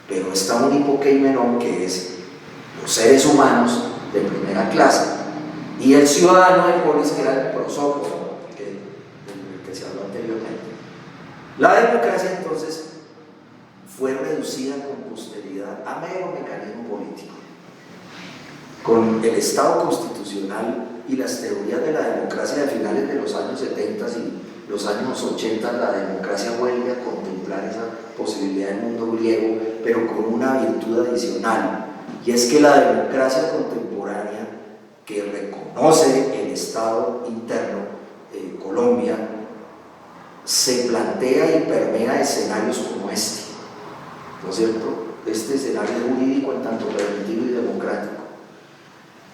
S2: pero está un hipokeimenon que es los seres humanos de primera clase, y el ciudadano de polis, que era el prosópono, del que se habló anteriormente. La democracia entonces fue reducida con posteridad a mero mecanismo político. Con el Estado constitucional y las teorías de la democracia de finales de los años 70 y los años 80, la democracia vuelve a contemplar esa posibilidad del mundo griego, pero con una virtud adicional, y es que la democracia contemporánea, que reconoce el Estado interno de Colombia, se plantea y permea escenarios como este, ¿no es cierto? Este escenario jurídico en tanto preventivo y democrático.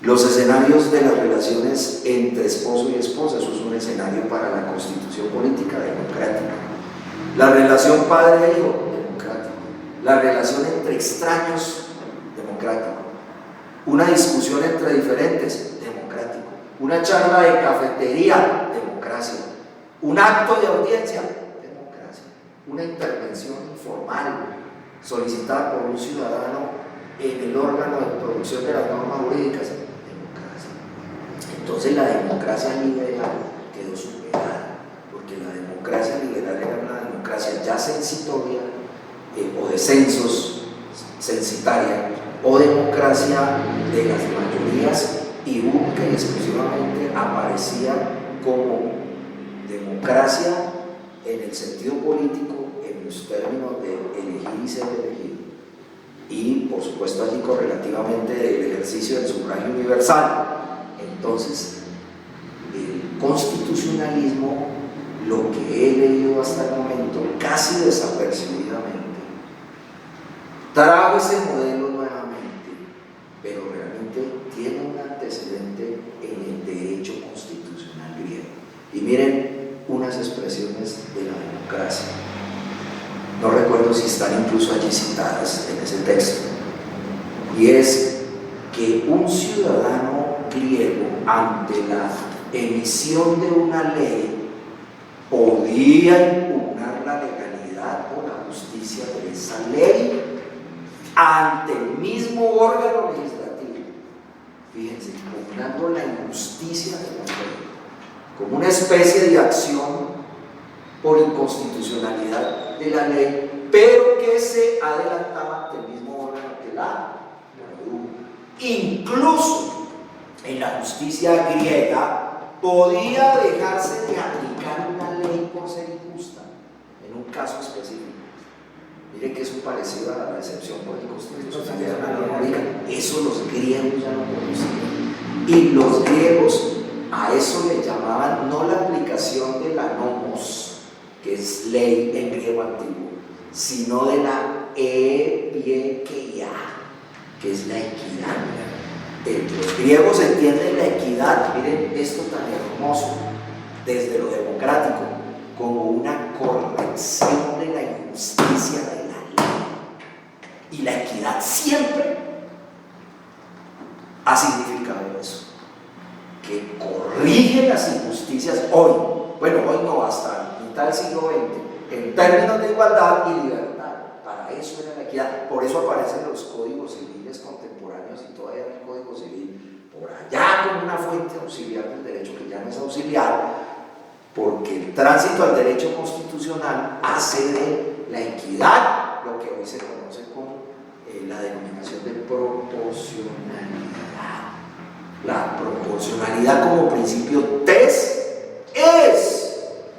S2: Los escenarios de las relaciones entre esposo y esposa, eso es un escenario para la constitución política democrática. La relación padre-hijo, democrático. La relación entre extraños, democrático. Una discusión entre diferentes, democrático. Una charla de cafetería, democracia. Un acto de audiencia, democracia. Una intervención informal solicitada por un ciudadano en el órgano de producción de las normas jurídicas, democracia. Entonces la democracia liberal quedó superada, porque la democracia liberal era una democracia ya censitoria, o de censos, censitaria, o democracia de las mayorías, y única y exclusivamente aparecía como democracia en el sentido político, en los términos de elegir y ser elegido, y por supuesto allí correlativamente del ejercicio del sufragio universal. Entonces, el constitucionalismo, lo que he leído hasta el momento, casi desapercibidamente, trajo ese modelo nuevamente, pero realmente tiene un antecedente en el derecho constitucional griego. Y miren unas expresiones de la democracia. No recuerdo si están incluso allí citadas en ese texto. Y es que un ciudadano griego, ante la emisión de una ley, podía impugnar la legalidad o la justicia de esa ley ante el mismo órgano legislativo. Fíjense, impugnando la injusticia de la ley, como una especie de acción por inconstitucionalidad de la ley, pero que se adelantaba ante el mismo órgano que la produjo. Incluso en la justicia griega podía dejarse de aplicar una ley por ser injusta en un caso específico. Miren que es un parecido a la excepción por inconstitucionalidad de la ley. Eso los griegos ya no conocían. Y los griegos a eso le llamaban no la aplicación de la nomos, que es ley en griego antiguo, sino de la epiekeia, que es la equidad. Los griegos entienden la equidad, miren esto tan hermoso, desde lo democrático, como una corrección de la injusticia de la ley. Y la equidad siempre ha significado eso, que corrige las injusticias hoy. Bueno, hoy no, hasta mitad del siglo XX, en términos de igualdad y libertad. Para eso era la equidad. Por eso aparecen los códigos civiles contemporáneos y todavía el Código Civil por allá con una fuente auxiliar del derecho que ya no es auxiliar, porque el tránsito al derecho constitucional hace de la equidad lo que hoy se conoce como la denominación de proporcionalidad. La proporcionalidad como principio es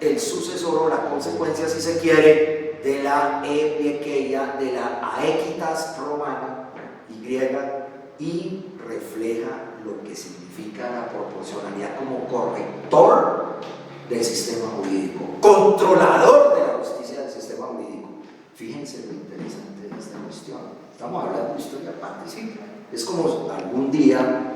S2: el sucesor o la consecuencia, si se quiere, de la epiekeia, de la aequitas romana y griega, y refleja lo que significa la proporcionalidad como corrector del sistema jurídico, controlador de la justicia del sistema jurídico. Fíjense lo interesante de esta cuestión. Estamos hablando de historia participa. Es como algún día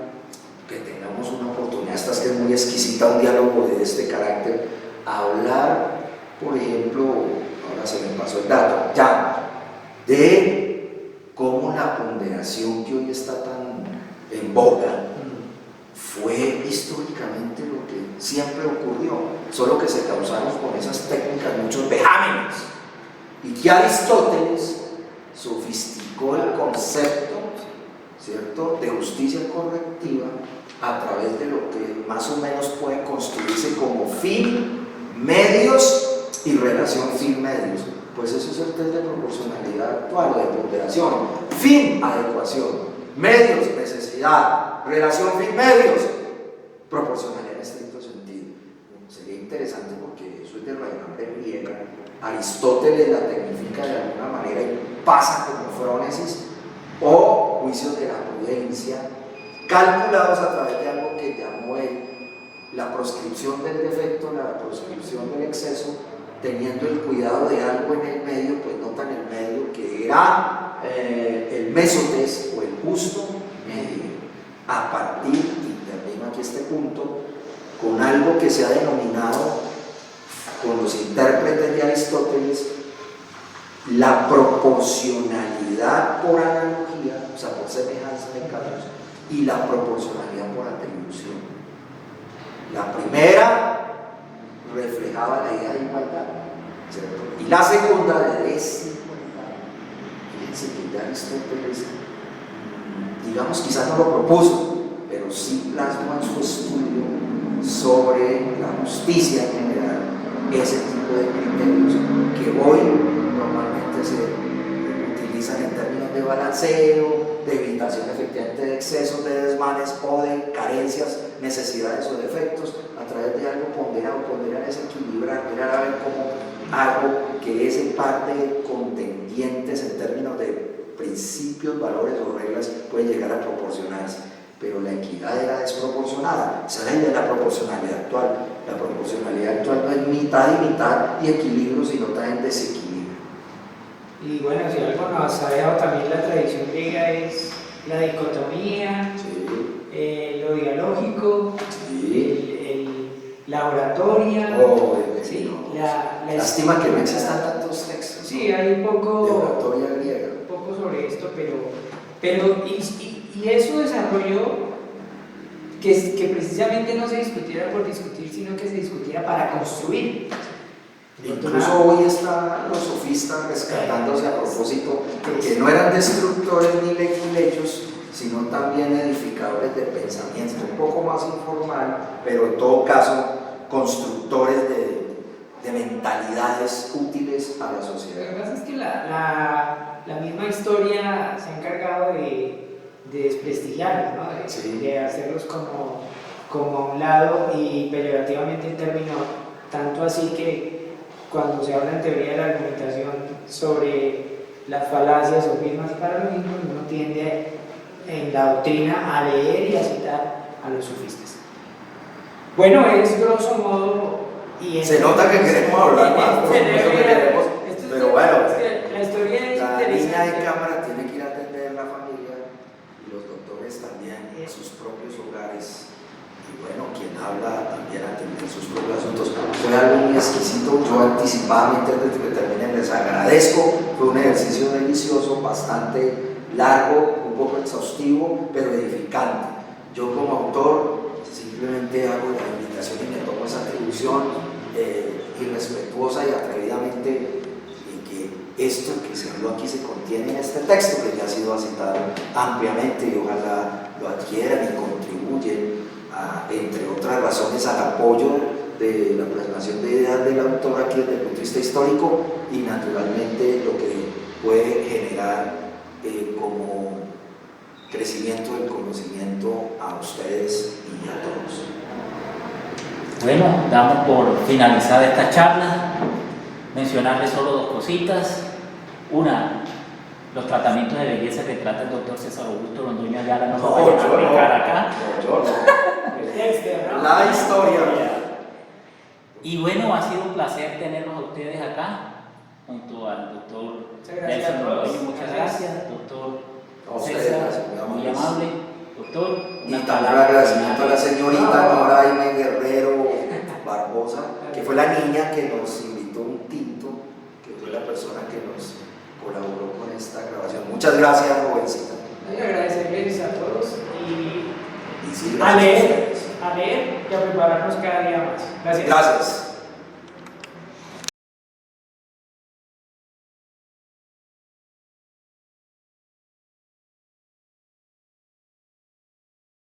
S2: que tengamos una oportunidad, esta que es muy exquisita, un diálogo de este carácter, hablar, por ejemplo, ahora se me pasó el dato, ya, de cómo la ponderación que hoy está tan en boga fue históricamente lo que siempre ocurrió, solo que se causaron con esas técnicas muchos vejámenes, y que Aristóteles sofisticó el concepto, ¿cierto?, de justicia correctiva a través de lo que más o menos puede construirse como fin, medios y relación fin-medios. Pues eso es el test de proporcionalidad actual o de ponderación. Fin, adecuación. Medios, necesidad. Relación fin-medios, proporcionalidad en estricto sentido. Sería interesante porque eso es de raigambre griega. Aristóteles la tecnifica de alguna manera y pasa como frónesis o juicios de la prudencia, calculados a través de algo que llamó él la proscripción del defecto, la proscripción del exceso, teniendo el cuidado de algo en el medio, pues nota en el medio que era el mesotes o el justo medio, a partir, y termino aquí este punto, con algo que se ha denominado con los intérpretes de Aristóteles la proporcionalidad por analogía, o sea, por semejanza de casos, y la proporcionalidad por atribución. La primera reflejaba la idea de igualdad, ¿cierto?, y la segunda de desigualdad. Fíjense que ya Aristóteles, digamos, quizás no lo propuso, pero sí plasmó en su estudio sobre la justicia en general ese tipo de criterios que hoy normalmente se utilizan en términos de balanceo, de evitación efectivamente de excesos, de desmanes o de carencias, necesidades o defectos, a través de algo ponderado. Ponderar es equilibrar, mirar a ver cómo algo que es en parte contendientes en términos de principios, valores o reglas puede llegar a proporcionarse, pero la equidad era desproporcionada. Esa es la proporcionalidad actual. La proporcionalidad actual no es mitad y mitad y equilibrio, sino también desequilibrio.
S1: Y bueno, si algo nos ha dejado también la tradición griega es la dicotomía,
S2: Sí.
S1: lo dialógico,
S2: Sí.
S1: la oratoria.
S2: Oh,
S1: sí,
S2: no. Lástima que no existan tantos textos.
S1: Sí, hay un
S2: De
S1: poco,
S2: oratoria griega.
S1: un poco sobre esto, pero y eso desarrolló que precisamente no se discutiera por discutir, sino que se discutiera para construir.
S2: Incluso hoy están los sofistas rescatándose a propósito que no eran destructores ni leguilechos, sino también edificadores de pensamiento, un poco más informal, pero en todo caso constructores de mentalidades útiles a la
S1: Lo
S2: sociedad.
S1: que pasa es que la misma historia se ha encargado de desprestigiarlos, ¿no?
S2: Sí.
S1: De hacerlos como a un lado y peyorativamente el término, tanto así que cuando se habla en teoría de la argumentación sobre las falacias, sofismas y paralogismos, uno tiende en la doctrina a leer y a citar a los sofistas. Bueno, es grosso modo.
S2: Se nota que queremos hablar más, por supuesto que queremos, pero bueno,
S1: la historia es
S2: la niña
S1: interesante.
S2: de cámara tiene que ir a atender la familia y los doctores también en sus propios hogares. Y bueno, quien habla también atender sus propios asuntos. Fue algo muy exquisito. Yo anticipadamente, antes de que termine, les agradezco. Fue un ejercicio delicioso, bastante largo, un poco exhaustivo, pero edificante. Yo como autor simplemente hago la invitación y me tomo esa atribución irrespetuosa y atrevidamente en que esto que se habló aquí se contiene en este texto que ya ha sido citado ampliamente, y ojalá lo adquieran y contribuyen, entre otras razones, al apoyo de la plasmación de ideas del autor aquí desde el punto de vista histórico, y naturalmente lo que puede generar como crecimiento del conocimiento a ustedes y a todos.
S3: Bueno, damos por finalizada esta charla. Mencionarles solo dos cositas. Una, los tratamientos de belleza que trata el doctor César Augusto Londoño Ayala no lo vayan a aplicar acá.
S2: La historia.
S3: Y bueno, ha sido un placer tenerlos a ustedes acá, junto al doctor Nelson Londoño. Muchas gracias, doctor César, muy amable. Doctor,
S2: Y también agradecimiento a la señorita Noraime Guerrero Barbosa, que fue la niña que nos invitó un tinto, que fue la persona que nos colaboró con esta grabación. Muchas gracias, jovencita.
S1: Y agradecerles a todos y
S2: Y sí,
S1: a
S2: gracias
S1: leer y a prepararnos cada día más. Gracias.
S2: Gracias.